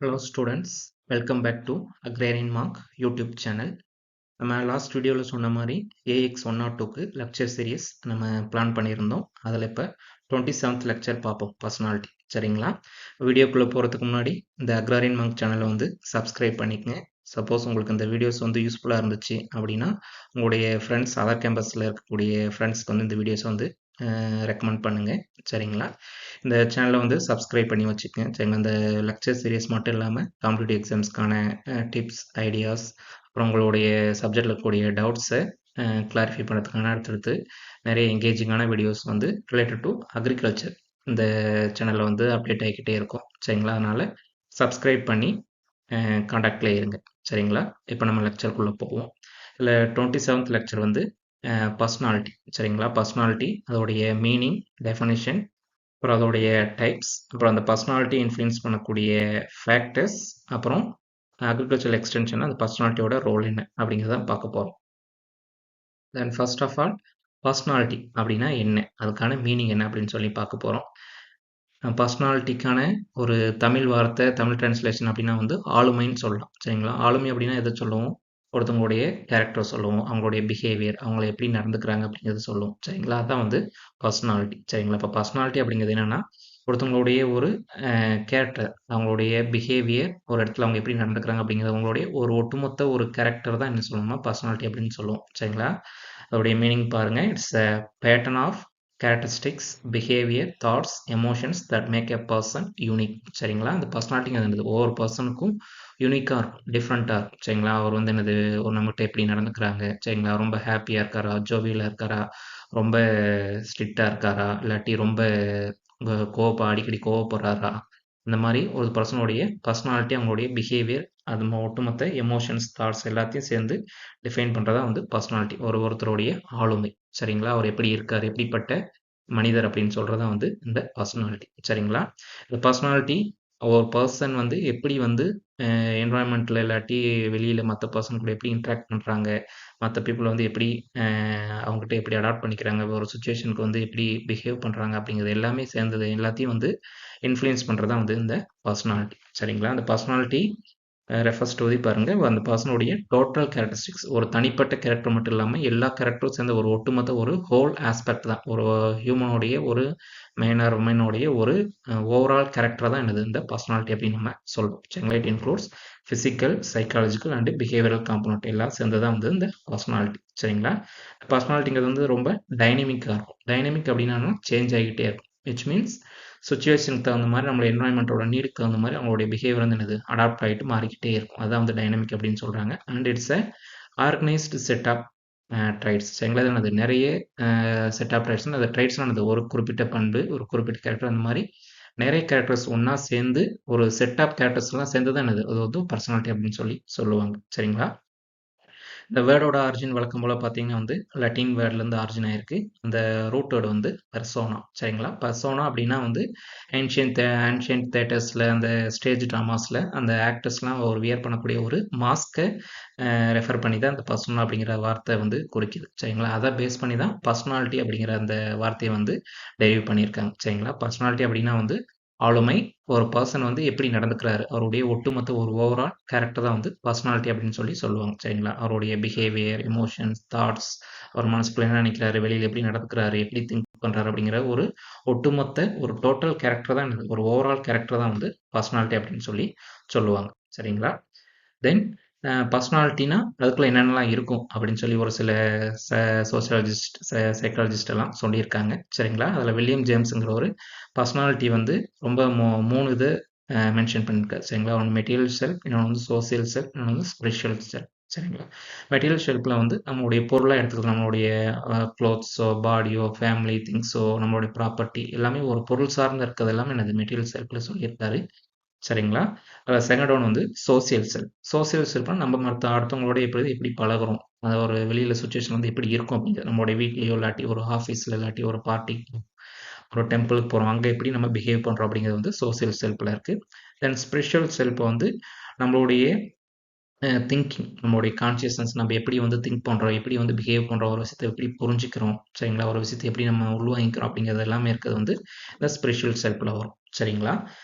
Hello students, welcome back to Agrarian Mark YouTube channel. நம்ம last வீடியோவில் சொன்ன மாதிரி AX 102க்கு லெக்சர் சீரியஸ் நம்ம பிளான் பண்ணியிருந்தோம். அதில் இப்போ 27th லெக்சர் பார்ப்போம், பர்சனாலிட்டி. சரிங்களா? வீடியோக்குள்ளே போகிறதுக்கு முன்னாடி இந்த அக்ராரியன் மார்க் சேனலை வந்து சப்ஸ்கிரைப் பண்ணிக்கங்க. சப்போஸ் உங்களுக்கு இந்த வீடியோஸ் வந்து யூஸ்ஃபுல்லாக இருந்துச்சு அப்படின்னா உங்களுடைய ஃப்ரெண்ட்ஸ், அதர் கேம்பஸில் இருக்கக்கூடிய ஃப்ரெண்ட்ஸ்க்கு வந்து இந்த வீடியோஸ் வந்து ரெக்கமெண்ட் பண்ணுங்கள். சரிங்களா? இந்த சேனலை வந்து சப்ஸ்கிரைப் பண்ணி வச்சுக்கோங்க. சரிங்களா? இந்த லெக்சர் சீரியஸ் மட்டும் இல்லாமல் காம்படிட்டிவ் எக்ஸாம்ஸ்க்கான டிப்ஸ், ஐடியாஸ், அப்புறம் உங்களுடைய சப்ஜெக்டில் இருக்கக்கூடிய டவுட்ஸை கிளாரிஃபை பண்ணுறதுக்கான அடுத்தடுத்து நிறைய எங்கேஜிங்கான வீடியோஸ் வந்து ரிலேட்டட் டு அக்ரிகல்ச்சர் இந்த சேனலில் வந்து அப்டேட் ஆகிக்கிட்டே இருக்கும். சரிங்களா? அதனால் சப்ஸ்கிரைப் பண்ணி காண்டாக்டில் இருங்க. சரிங்களா? இப்போ நம்ம லெக்சருக்குள்ளே போவோம். இதில் 27th லெக்சர் வந்து பர்சனாலிட்டி. சரிங்களா? பர்சனாலிட்டி, அதோடைய மீனிங், டெஃபனிஷன், அப்புறம் அதோடைய டைப்ஸ், அப்புறம் அந்த பர்சனாலிட்டி இன்ஃப்ளூயன்ஸ் பண்ணக்கூடிய ஃபேக்டர்ஸ், அப்புறம் அக்ரிகல்ச்சரல் எக்ஸ்டென்ஷன் அந்த பர்சனாலிட்டியோட ரோல் என்ன அப்படிங்கிறத பார்க்க போகிறோம். Then first of all personality அப்படின்னா என்ன, அதுக்கான மீனிங் என்ன அப்படின்னு சொல்லி பார்க்க போகிறோம். பர்சனாலிட்டிக்கான ஒரு தமிழ் வார்த்தை, தமிழ் டிரான்ஸ்லேஷன் அப்படின்னா வந்து ஆளுமைன்னு சொல்லலாம். சரிங்களா? ஆளுமை அப்படின்னா எதை சொல்லுவோம்? ஒருத்தவங்களுடைய கேரக்டர் சொல்லுவோம், அவங்களுடைய பிஹேவியர், அவங்கள எப்படி நடந்துக்கிறாங்க அப்படிங்கிறது சொல்லுவோம். சரிங்களா? அதான் வந்து பர்சனாலிட்டி. சரிங்களா? இப்போ பர்சனாலிட்டி அப்படிங்கிறது என்னென்னா ஒருத்தவங்களுடைய ஒரு கேரக்டர், அவங்களுடைய பிஹேவியர், ஒரு இடத்துல அவங்க எப்படி நடந்துக்கிறாங்க அப்படிங்கிறது அவங்களுடைய ஒரு ஒட்டுமொத்த ஒரு கேரக்டர் தான் என்ன சொல்லணும்னா பர்சனாலிட்டி அப்படின்னு சொல்லுவோம். சரிங்களா? அதோடைய மீனிங் பாருங்கள். It's a pattern of characteristics, behaviour, thoughts, emotions that make a person unique. சரிங்களா? அந்த பர்சனாலிட்டிங்கிறது என்னது, ஒவ்வொரு பர்சனுக்கும் யூனிக்காக இருக்கும், டிஃப்ரெண்ட்டாக இருக்கும். சரிங்களா? அவர் வந்து என்னது, ஒரு நம்மகிட்ட எப்படி நடந்துக்கிறாங்க, சரிங்களா, ரொம்ப ஹாப்பியாக இருக்காரா, ஜோவியலாக இருக்காரா, ரொம்ப ஸ்ட்ரிக்டாக இருக்காரா, இல்லாட்டி ரொம்ப அடிக்கடி கோவப்படுறாரா, இந்த மாதிரி ஒரு பர்சனுடைய பர்சனாலிட்டி, அவங்களுடைய பிஹேவியர், அது ஒட்டுமொத்த எமோஷன்ஸ், தாட்ஸ் எல்லாத்தையும் சேர்ந்து டிஃபைன் பண்ணுறதா வந்து பர்சனாலிட்டி, ஒருத்தருடைய ஆளுமை. சரிங்களா? அவர் எப்படி இருக்கார், எப்படிப்பட்ட மனிதர் அப்படின்னு சொல்கிறதா வந்து இந்த பர்சனாலிட்டி. சரிங்களா? இந்த பர்சனாலிட்டி ஒரு பர்சன் வந்து எப்படி வந்து என்வாயன்மெண்ட்டில் இல்லாட்டி வெளியில் மற்ற பர்சன் கூட எப்படி இன்ட்ராக்ட் பண்ணுறாங்க, மற்ற பீப்புளை வந்து எப்படி அவங்ககிட்ட எப்படி அடாப்ட் பண்ணிக்கிறாங்க, ஒரு சுச்சுவேஷனுக்கு வந்து எப்படி பிஹேவ் பண்ணுறாங்க அப்படிங்கிறது எல்லாமே சேர்ந்தது, எல்லாத்தையும் வந்து இன்ஃப்ளூயன்ஸ் பண்ணுறதா வந்து இந்த பர்சனாலிட்டி. சரிங்களா? அந்த பர்சனாலிட்டி ரெஃபர்ஸ் டு பாருங்க, அந்த பர்சனுடைய டோட்டல் கேரக்டரிஸ்டிக்ஸ், ஒரு தனிப்பட்ட கேரக்டர் மட்டும் இல்லாமல் எல்லா கேரக்டரும் சேர்ந்த ஒரு ஒட்டுமொத்த ஒரு ஹோல் ஆஸ்பெக்ட் தான், ஒரு ஹியூமனுடைய ஒரு மேன் ஆர் உமனுடைய ஒரு ஓவரால் கேரக்டர் தான் என்னது இந்த பர்சனாலிட்டி அப்படின்னு நம்ம சொல்றோம். சரிங்களா? It includes physical, psychological and behavioural component எல்லாம் சேர்ந்ததான் வந்து இந்த பர்சனாலிட்டி. சரிங்களா? பர்சனாலிட்டிங்கிறது வந்து ரொம்ப டைனமிக்காக இருக்கும். டைனமிக் அப்படின்னா சேஞ்ச் ஆகிட்டே இருக்கும். விச் மீன்ஸ் சுச்சுவேஷனுக்கு தகுந்த மாதிரி, நம்மளோட என்வாயன்மெண்ட்டோட நீடுக்கு தகுந்த மாதிரி அவங்களுடைய பிஹேவியர் வந்து என்னது அடாப்ட் ஆகிட்டு மாறிக்கிட்டே இருக்கும். அதான் வந்து டைனமிக் அப்படின்னு சொல்கிறாங்க. And it's a organised set of traits. சரிங்களா? அது நிறைய செட் ஆஃப் ட்ரைட்ஸ், அந்த ட்ரைட்ஸ்லாம் ஒரு குறிப்பிட்ட பண்பு, ஒரு குறிப்பிட்ட கேரக்டர், அந்த மாதிரி நிறைய கேரக்டர்ஸ் ஒன்றா சேர்ந்து ஒரு செட் ஆஃப் கேரக்டர்ஸ்லாம் சேர்ந்து தான் அது வந்து பர்சனாலிட்டி அப்படின்னு சொல்லி சொல்லுவாங்க. சரிங்களா? இந்த வேர்டோட ஆரிஜின் வழக்கம் போல் பார்த்தீங்கன்னா வந்து லட்டின் வேர்ட்லேருந்து ஆரிஜின் ஆயிருக்கு. அந்த ரூட் வேர்டு வந்து பெர்சோனா. சரிங்களா? பெர்சோனா அப்படின்னா வந்து ஆன்ஷியன்ட் தேட்டர்ஸில், அந்த ஸ்டேஜ் ட்ராமாஸில் அந்த ஆக்டர்ஸ்லாம் ஒரு வியர் பண்ணக்கூடிய ஒரு மாஸ்க்கை ரெஃபர் பண்ணி தான் அந்த பர்சோனா அப்படிங்கிற வார்த்தை வந்து குறிக்குது. சரிங்களா? அதை பேஸ் பண்ணி தான் பர்சனாலிட்டி அப்படிங்கிற அந்த வார்த்தையை வந்து டெரிவ் பண்ணியிருக்காங்க. சரிங்களா? பர்சனாலிட்டி அப்படின்னா வந்து ஆளுமை, ஒரு பர்சன் வந்து எப்படி நடந்துக்கிறாரு, அவருடைய ஒட்டுமொத்த ஒரு ஓவரால் கேரக்டர் தான் வந்து பர்சனாலிட்டி அப்படின்னு சொல்லி சொல்லுவாங்க. சரிங்களா? அவருடைய பிஹேவியர், எமோஷன்ஸ், தாட்ஸ், அவர் மனசுக்குள்ள என்ன நினைக்கிறாரு, வெளியில் எப்படி நடந்துக்கிறாரு, எப்படி திங்க் பண்ணுறாரு அப்படிங்கிற ஒரு ஒட்டுமொத்த ஒரு டோட்டல் கேரக்டர் தான், ஒரு ஓவரால் கேரக்டர் தான் வந்து பர்சனாலிட்டி அப்படின்னு சொல்லி சொல்லுவாங்க. சரிங்களா? தென் பர்சனாலிட்டினா அதுக்குள்ளே என்னென்னலாம் இருக்கும் அப்படின்னு சொல்லி ஒரு சில சோசியாலஜிஸ்ட், சைக்காலஜிஸ்ட் எல்லாம் சொல்லியிருக்காங்க. சரிங்களா? அதில் வில்லியம் ஜேம்ஸுங்கிற ஒரு பர்சனாலிட்டி வந்து ரொம்ப 3 இது மென்ஷன் பண்ணியிருக்காரு. சரிங்களா? ஒன்று மெட்டீரியல் செல்ஃப், இன்னொன்று வந்து சோசியல் செல்ஃப், இன்னொன்று வந்து ஸ்பிரிச்சுவல் செல்ஃப். சரிங்களா? மெட்டீரியல் ஷெல்ஃபில் வந்து நம்மளுடைய பொருளாக எடுத்துக்கலாம், நம்மளுடைய க்ளோத்ஸோ, பாடியோ, ஃபேமிலி திங்ஸோ, நம்மளுடைய ப்ராப்பர்ட்டி எல்லாமே ஒரு பொருள் சார்ந்து இருக்கிறது எல்லாமே என்னது மெட்டீரியல் செல்ஃபில் சொல்லியிருக்காரு. சரிங்களா? செகண்ட் ஒன் வந்து சோசியல் செல்ஃப். சோசியல் செல்ஃப்னா நம்ம அடுத்தவங்களோட எப்படி பழகுறோம், அது ஒரு வெளியில் சுச்சுவேஷன் வந்து எப்படி இருக்கும் அப்படிங்கிறது, நம்மளுடைய வீட்லேயோ இல்லாட்டி ஒரு ஆஃபீஸில் இல்லாட்டி ஒரு பார்ட்டி, ஒரு டெம்பிளுக்கு போகிறோம், அங்கே எப்படி நம்ம பிஹேவ் பண்ணுறோம் அப்படிங்கிறது வந்து சோசியல் செல்ஃபில் இருக்குது. தென் ஸ்பிரிச்சுவல் செல்ஃப் வந்து நம்மளுடைய திங்கிங், நம்மளுடைய கான்ஷியஸ்னஸ், நம்ம எப்படி வந்து திங்க் பண்ணுறோம், எப்படி வந்து பிஹேவ் பண்ணுறோம், ஒரு விஷயத்தை எப்படி புரிஞ்சுக்கிறோம், சரிங்களா, ஒரு விஷயத்தை எப்படி நம்ம உள்வாங்கிக்கிறோம் அப்படிங்கிறது எல்லாமே இருக்கிறது வந்து இந்த ஸ்பிரிச்சுவல் செல்ஃபில் வரும். சரிங்களா?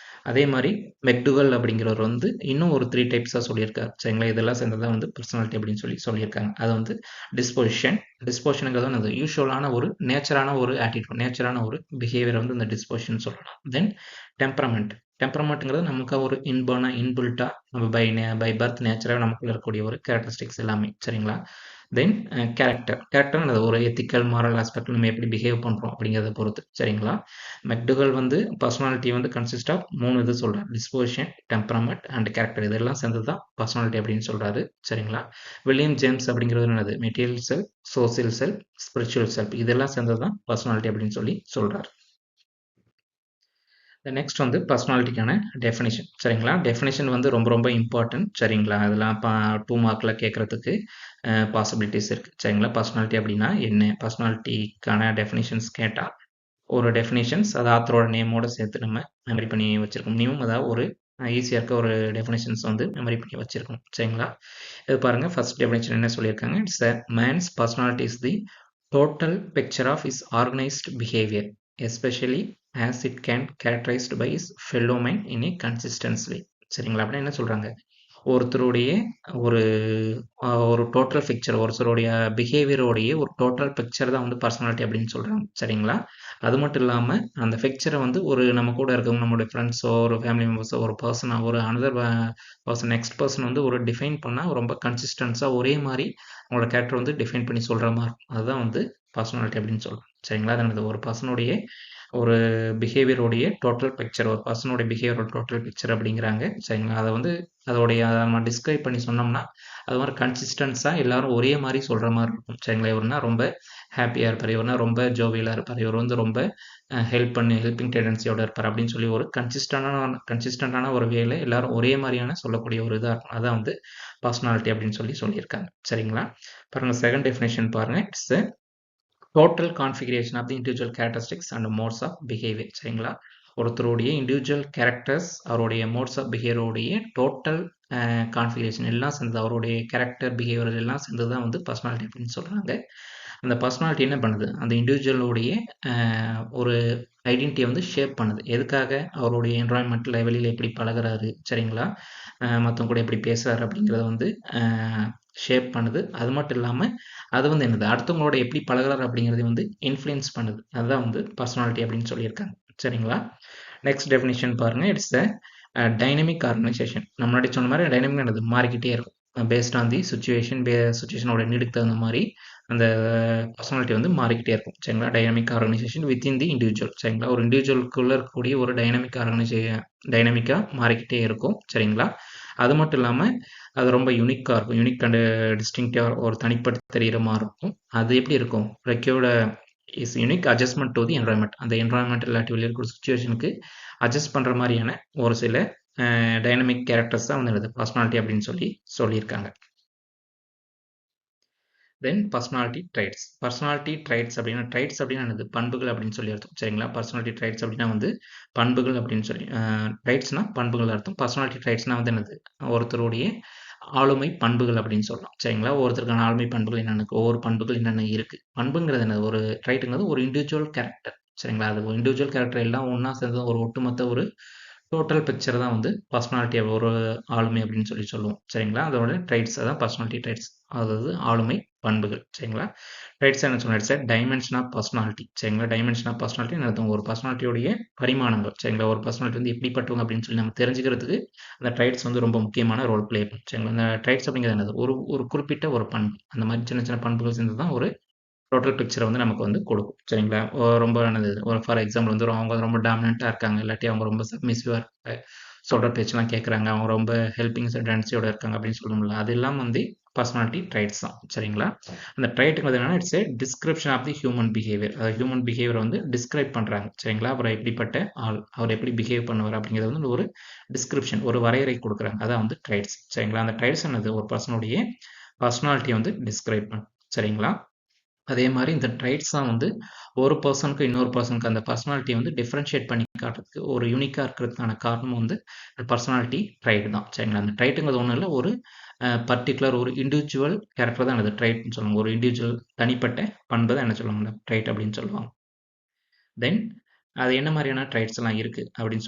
அதே மாதிரி மெக்டுவல் அப்படிங்கிறவர் வந்து இன்னும் ஒரு 3 டைப்ஸாக சொல்லியிருக்காரு. சரிங்களா? இதெல்லாம் சேர்ந்ததான் வந்து பர்சனாலிட்டி அப்படின்னு சொல்லியிருக்காங்க. அது வந்து டிஸ்போசிஷனுங்கிறது வந்து யூஷுவலான ஒரு நேச்சரான ஒரு ஆட்டிடியூட், நேச்சரான ஒரு பிஹேவியர் வந்து இந்த டிஸ்போசிஷன் சொல்லலாம். தென் டெம்பரமெண்ட்ங்கிறது நமக்கு ஒரு இன்பில்ட்டா நம்ம பை பர்த் நேச்சராக நமக்குள்ள இருக்கக்கூடிய ஒரு கேரக்டரிஸ்டிக்ஸ் எல்லாமே. சரிங்களா? தென் கேரக்டர்ன்றது ஒரு எத்திக்கல் மாரல் ஆஸ்பெக்ட் நம்ம எப்படி பிஹேவ் பண்ணுறோம் அப்படிங்கிறத பொறுத்து. சரிங்களா? மெக்டுகல் வந்து பர்சனாலிட்டி வந்து கன்சிஸ்ட் ஆஃப் 3 இது சொல்றாரு. டிஸ்போசிஷன், டெம்பரமெண்ட் அண்ட் கேரக்டர் இதெல்லாம் சேர்ந்தது தான் பர்சனாலிட்டி அப்படின்னு சொல்றாரு. சரிங்களா? வில்லியம் ஜேம்ஸ் அப்படிங்கிறது என்னது? Material self, social self, spiritual self இதெல்லாம் சேர்ந்தது தான் பர்சனாலிட்டி அப்படின்னு சொல்றாரு. நெக்ஸ்ட் வந்து பர்சனாலிட்டிக்கான டெஃபினிஷன். சரிங்களா? டெஃபினிஷன் வந்து ரொம்ப ரொம்ப இம்பார்ட்டன்ட். சரிங்களா? அதெல்லாம் 2 மார்க்கில் கேட்குறதுக்கு பாசிபிலிட்டிஸ் இருக்குது. சரிங்களா? பர்சனாலிட்டி அப்படின்னா என்ன? பர்சனாலிட்டிக்கான டெஃபினிஷன்ஸ் கேட்டால் ஒரு டெஃபினிஷன்ஸ் அது ஆத்தரோட நேமோட சேர்த்து நம்ம மெமரி பண்ணி வச்சிருக்கோம். மினிமம் அதாவது ஒரு ஈஸியாக இருக்க ஒரு டெஃபினிஷன்ஸ் வந்து மெமரி பண்ணி வச்சிருக்கணும். சரிங்களா? இது பாருங்க ஃபர்ஸ்ட் டெஃபினிஷன் என்ன சொல்லியிருக்காங்க? It's a man's personality is the total picture of is organised behaviour especially as it can characterized by his fellow man in a consistent way. சரிங்களா? அப்படின்னா என்ன சொல்றாங்க? ஒருத்தருடைய ஒரு ஒரு டோட்டல் பிக்சர் ஒருத்தருடைய பிஹேவியரோடைய ஒரு டோட்டல் பிக்சர் தான் வந்து பர்சனாலிட்டி அப்படின்னு சொல்றாங்க. சரிங்களா? அது மட்டும் இல்லாம அந்த பிக்சரை வந்து ஒரு நம்ம கூட இருக்கவங்க நம்மளுடைய ஃப்ரெண்ட்ஸோ ஒரு ஃபேமிலி மெம்பர்ஸோ ஒரு பர்சனோ ஒரு அனதர் பர்சன் நெக்ஸ்ட் பர்சன் வந்து ஒரு டிஃபைன் பண்ணா ரொம்ப கன்சிஸ்டன்ஸாக ஒரே மாதிரி அவங்களோட கேரக்டர் வந்து டிஃபைன் பண்ணி சொல்ற மாதிரி இருக்கும். அதுதான் வந்து பர்சனாலிட்டி அப்படின்னு சொல்றோம். சரிங்களா? அது ஒரு பர்சனுடைய ஒரு பிஹேவியரோடைய டோட்டல் பிக்சர் ஒரு பர்சனோட பிஹேவியரோட டோட்டல் பிக்சர் அப்படிங்கிறாங்க. சரிங்களா? அதை வந்து அதை நம்ம டிஸ்கிரைப் பண்ணி சொன்னோம்னா அது மாதிரி கன்சிஸ்டன்ஸாக எல்லாரும் ஒரே மாதிரி சொல்கிற மாதிரி இருக்கும். சரிங்களா? இவருனா ரொம்ப ஹாப்பியாக இருப்பார், இவருனா ரொம்ப ஜோவியலாக இருப்பார், இவர் வந்து ரொம்ப ஹெல்பிங் டெண்டன்சியோட இருப்பார் அப்படின்னு சொல்லி ஒரு கன்சிஸ்டண்டான ஒரு வேலை எல்லாரும் ஒரே மாதிரியான சொல்லக்கூடிய ஒரு இதாக இருக்கும். அதான் வந்து பர்சனாலிட்டி அப்படின்னு சொல்லியிருக்காங்க. சரிங்களா? பாருங்க செகண்ட் டெஃபினேஷன் பாருங்க. It's total configuration of the individual characteristics and modes of behaviour. சரிங்களா? ஒருத்தருடைய இண்டிவிஜுவல் கேரக்டர்ஸ் அவருடைய மோட்ஸ் ஆஃப் பிஹேவியருடைய டோட்டல் கான்ஃபிகரேஷன் எல்லாம் சேர்ந்தது அவருடைய கேரக்டர் பிஹேவியர் எல்லாம் சேர்ந்தது தான் வந்து பர்சனாலிட்டி அப்படின்னு சொல்கிறாங்க. அந்த பர்சனாலிட்டி என்ன பண்ணுது? அந்த இண்டிவிஜுவலுடைய ஒரு ஐடென்டிட்டியை வந்து ஷேப் பண்ணுது. எதுக்காக? அவருடைய என்வரான்மெண்ட் லெவலில் எப்படி பழகுறாரு, சரிங்களா? மற்றவங்க கூட எப்படி பேசுறாரு அப்படிங்கிறத வந்து ஷேப் பண்ணுது. அது மட்டும் இல்லாமல் அது வந்து என்னது? அடுத்தவங்களோட எப்படி பழகுறாரு அப்படிங்கிறத வந்து இன்ஃப்ளூயன்ஸ் பண்ணுது. அதுதான் வந்து பர்சனாலிட்டி அப்படின்னு சொல்லியிருக்காங்க. சரிங்களா? நெக்ஸ்ட் டெஃபினிஷன் பாருங்க. It's a dynamic organisation. நம்ம முன்னாடி சொன்ன மாதிரி டைனமிக் என்னது? மாறிக்கிட்டே இருக்கும். பேஸ்ட் ஆன் தி சுச்சுவேஷனோட நீடுக்கு தகுந்த மாதிரி அந்த பர்சனாலிட்டி வந்து மாறிக்கிட்டே இருக்கும். சரிங்களா? Dynamic organisation within the individual. சரிங்களா? ஒரு இண்டிவிஜுவலுக்குள்ள இருக்கக்கூடிய ஒரு டைனமிக்காக மாறிக்கிட்டே இருக்கும். சரிங்களா? அது மட்டும் இல்லாமல் அது ரொம்ப யூனிக்காக இருக்கும். யூனிக் அண்ட் டிஸ்டிங்க்டாக ஒரு தனிப்பட்டு தெரிகிற மாதிரி இருக்கும். அது எப்படி இருக்கும்? Required is unique adjustment to the environment. அந்த என்வரான்மெண்ட் இல்லாட்டி வெளியே இருக்கிற சுச்சுவேஷனுக்கு அட்ஜஸ்ட் பண்ணுற மாதிரியான ஒரு சில டைனமிக் கேரக்டர்ஸ் தான் வந்து பர்சனாலிட்டி அப்படின்னு சொல்லியிருக்காங்க. தென் பர்சனாலிட்டி ட்ரைட்ஸ். பர்சனாலிட்டி ட்ரைட்ஸ் அப்படின்னா ட்ரைட்ஸ் அப்படின்னா என்னது? பண்புகள் அப்படின்னு சொல்லி அர்த்தம். சரிங்களா? பர்சனாலிட்டி ட்ரைட்ஸ் அப்படின்னா வந்து பண்புகள் அப்படின்னு சொல்லி ட்ரைட்ஸ்னா பண்புகள் அர்த்தம். பர்சனாலிட்டி ட்ரைட்ஸ்னா வந்து என்னது? ஒருத்தருடைய ஆளுமை பண்புகள் அப்படின்னு சொல்லலாம். சரிங்களா? ஒருத்தருக்கான ஆளுமை பண்புகள் என்னென்ன ஒவ்வொரு பண்புகள் என்னென்ன இருக்கு? பண்புங்கிறது என்னது? ஒரு ட்ரைட்டுங்கிறது ஒரு இண்டிவிஜுவல் கேரக்டர். சரிங்களா? அது ஒரு இண்டிவிஜுவல் கேரக்டர் எல்லாம் ஒன்றா சேர்ந்து ஒரு ஒட்டுமொத்த ஒரு டோட்டல் பிக்சர் தான் வந்து பர்சனாலிட்டி ஒரு ஆளுமை அப்படின்னு சொல்லுவோம். சரிங்களா? அதோட ட்ரைட்ஸ் அதான் பர்சனாலிட்டி ட்ரைட்ஸ். அதாவது ஆளுமை பண்புகள். சரிங்களா? ட்ரைட்ஸ் என்ன சொன்னா இட்ஸ் டைமென்ஷன் ஆஃப் பர்சனாலிட்டி. சரிங்களா? டைமென்ஷன் ஆஃப் பர்சனாலிட்டி அர்த்தம் ஒரு பர்சனாலிட்டியோடைய பரிமாணங்கள். சரிங்களா? ஒரு பர்சனாலிட்டி வந்து எப்படிப்பட்டவங்க அப்படின்னு சொல்லி நம்ம தெரிஞ்சுக்கிறதுக்கு அந்த ட்ரைட்ஸ் வந்து ரொம்ப முக்கியமான ரோல் பிளே பண்ணும். சரிங்களா? அந்த ட்ரைட்ஸ் அப்படிங்கிறது என்னது? ஒரு குறிப்பிட்ட ஒரு பண்பு. அந்த மாதிரி சின்ன சின்ன பண்புகள் சேர்ந்து தான் ஒரு டோட்டல் பிக்சரை வந்து நமக்கு வந்து கொடுக்கும். சரிங்களா? ரொம்ப என்னது? ஒரு ஃபார் எக்ஸாம்பிள் வந்து அவங்க ரொம்ப டாமினண்ட்டாக இருக்காங்க, இல்லாட்டி அவங்க ரொம்ப சப்மிசிவாக இருக்காங்க, சொல்கிற பேச்செல்லாம் கேட்குறாங்க, அவங்க ரொம்ப ஹெல்பிங் டெண்டன்சியோட இருக்காங்க அப்படின்னு சொல்லணும்ல, அது எல்லாம் வந்து பர்சனாலிட்டி ட்ரைட்ஸ் தான். சரிங்களா? அந்த ட்ரைட்டுங்கிறது என்னன்னா it's a description of the human behaviour. அதாவது ஹியூமன் பிஹேவியர் வந்து டிஸ்கிரைப் பண்ணுறாங்க. சரிங்களா? அப்புறம் எப்படிப்பட்ட ஆள், அவர் எப்படி பிஹேவ் பண்ணுவார் அப்படிங்கிறது வந்து ஒரு டிஸ்கிரிப்ஷன், ஒரு வரையறை கொடுக்குறாங்க. அதான் வந்து ட்ரைட்ஸ். சரிங்களா? அந்த ட்ரைட்ஸ் என்னது? ஒரு பர்சனுடைய பர்சனாலிட்டியை வந்து டிஸ்கிரைப் பண்ணும். சரிங்களா? அதே மாதிரி இந்த ட்ரைட்ஸ் தான் வந்து ஒரு பர்சனுக்கு இன்னொரு பர்சனுக்கு அந்த பர்சனாலிட்டியை வந்து டிஃப்ரென்ஷியேட் பண்ணி காட்டுறதுக்கு ஒரு யூனிக்காக இருக்கிறதுக்கான காரணம் வந்து பர்சனாலிட்டி ட்ரைட் தான். சரிங்களா? அந்த ட்ரைட்டுங்கிறது ஒன்றும் இல்லை, ஒரு பர்டிகுலர் ஒரு இண்டிவிஜுவல் கேரக்டர் தான் அந்த ட்ரைட்னு சொல்லுவாங்க. ஒரு இண்டிவிஜுவல் தனிப்பட்ட பண்பு தான் என்ன சொல்லுவாங்க ட்ரைட் அப்படின்னு சொல்லுவாங்க. தென் அது என்ன மாதிரியான ட்ரைட்ஸ் எல்லாம் இருக்கு அப்படின்னு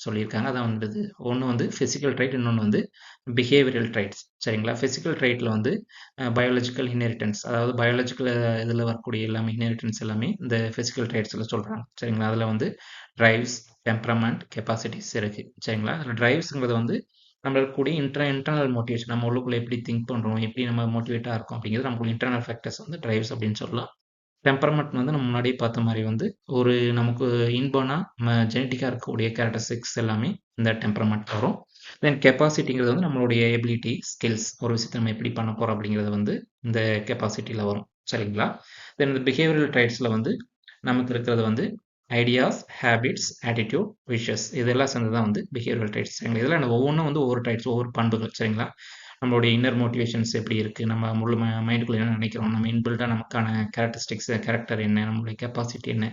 சொல்லியிருக்காங்க. அதான் வந்து ஒன்று வந்து ஃபிசிக்கல் ட்ரைட், இன்னொன்று வந்து பிஹேவியரல் ட்ரைட்ஸ். சரிங்களா? ஃபிசிக்கல் ட்ரைட்ல வந்து பயாலஜிக்கல் இன்ஹெரிட்டன்ஸ், அதாவது பயாலஜிக்கல் இதில் வரக்கூடிய எல்லாமே இன்ஹெரிட்டன்ஸ் எல்லாமே இந்த ஃபிசிக்கல் ட்ரைட்ஸில் சொல்கிறாங்க. சரிங்களா? அதில் வந்து டிரைவ்ஸ், டெம்பரமெண்ட், கெப்பாசிட்டிஸ் இருக்கு. சரிங்களா? அதில் டிரைவ்ஸுங்கிறது வந்து நம்மளுக்கு கூடிய இன்டர்னல் மோட்டிவேஷன், நம்ம உள்ளுக்குள்ள எப்படி திங்க் பண்ணுறோம், எப்படி நம்ம மோட்டிவேட்டாக இருக்கோம் அப்படிங்கிறது நம்மளுடைய இன்டர்னல் ஃபேக்டர்ஸ் வந்து டிரைவ்ஸ் அப்படின்னு சொல்லலாம். டெம்பரமெண்ட் வந்து நம்ம முன்னாடியே பார்த்த மாரி வந்து, ஒரு நமக்கு இன்பார்னா ஜெனடிக்கா இருக்கக்கூடிய கேரக்டரிஸ்டிக்ஸ் எல்லாமே இந்த டெம்பரமெண்ட் வரும். தென் கெப்பாசிட்டிங்கிறது வந்து நம்மளுடைய எபிலிட்டி, ஸ்கில்ஸ், ஒரு விஷயத்த நம்ம எப்படி பண்ண போறோம் அப்படிங்கிறது வந்து இந்த கெப்பாசிட்டில வரும். சரிங்களா? தென் இந்த பிஹேவியரல் ட்ரைட்ஸ்ல வந்து நமக்கு இருக்கிறது வந்து ஐடியாஸ், ஹேபிட்ஸ், ஆட்டிட்யூட், விஷஸ் இதெல்லாம் சேர்ந்து தான் வந்து பிஹேவியரல் ட்ரைட்ஸ். சரிங்களா? இதில் ஒவ்வொன்றும் வந்து ஒவ்வொரு ட்ரைட்ஸ், ஒவ்வொரு பண்புகள். சரிங்களா? நம்மளுடைய இன்னர் மோட்டிவேஷன்ஸ் எப்படி இருக்கு, நம்ம முழு மைண்டுக்குள்ள என்ன நினைக்கிறோம், நம்ம இன்பில்டா நமக்கான கேரக்டரிஸ்டிக்ஸ், கேரக்டர் என்ன, நம்மளுடைய கெப்பாசிட்டி என்ன,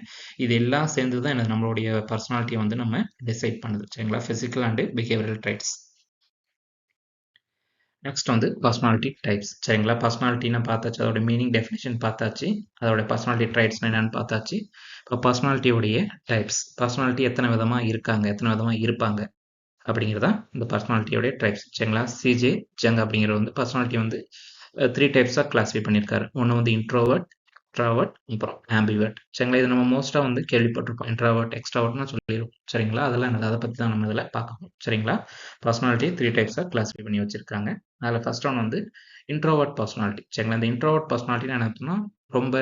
இது எல்லாம் சேர்ந்து தான் நம்மளுடைய பர்சனாலிட்டியை வந்து நம்ம டிசைட் பண்ணுது. சரிங்களா? Physical and behavioural traits. Next வந்து பர்சனாலிட்டி டைப்ஸ். சரிங்களா? பர்சனாலிட்டின்னு பார்த்தாச்சு, அதோட மீனிங் டெஃபினிஷன் பார்த்தாச்சு, அதோட பர்சனாலிட்டி ட்ரைட்ஸ் என்னன்னு பார்த்தாச்சு. இப்போ பர்சனாலிட்டியோடைய டைப்ஸ், பர்சனாலிட்டி எத்தனை விதமா இருக்காங்க, எத்தனை விதமா இருப்பாங்க அப்படிங்கிறது தான் இந்த பர்சனாலிட்டியோடைய டைப்ஸ். சரிங்களா? சிஜே ஜங் அப்படிங்கிற வந்து பர்சனாலிட்டி வந்து 3 டைப்ஸாக கிளாஸிஃபை பண்ணியிருக்காரு. ஒன்று வந்து இன்ட்ரோவர்ட், எக்ஸ்ட்ராவர்ட், அப்புறம் ஆம்பிவர்ட். சரிங்களா? இது நம்ம மோஸ்ட்டாக வந்து கேள்விப்பட்டிருப்போம். இன்ட்ராவர்ட், எக்ஸ்ட்ராவர்ட்னு சொல்லியிருப்போம். சரிங்களா? அதெல்லாம் என்னது, அதை பற்றி தான் நம்ம இதில் பார்க்கணும். சரிங்களா? பர்சனாலிட்டி 3 டைப்ஸாக கிளாஸிஃபை பண்ணி வச்சிருக்காங்க. அதில் ஃபர்ஸ்ட் ஒன் வந்து இன்ட்ரோவர்ட் பர்சனாலிட்டி. சரிங்களா? இந்த இன்ட்ரோவர்ட் பர்சனாலிட்டின்னு என்ன அர்த்தம்னா, ரொம்ப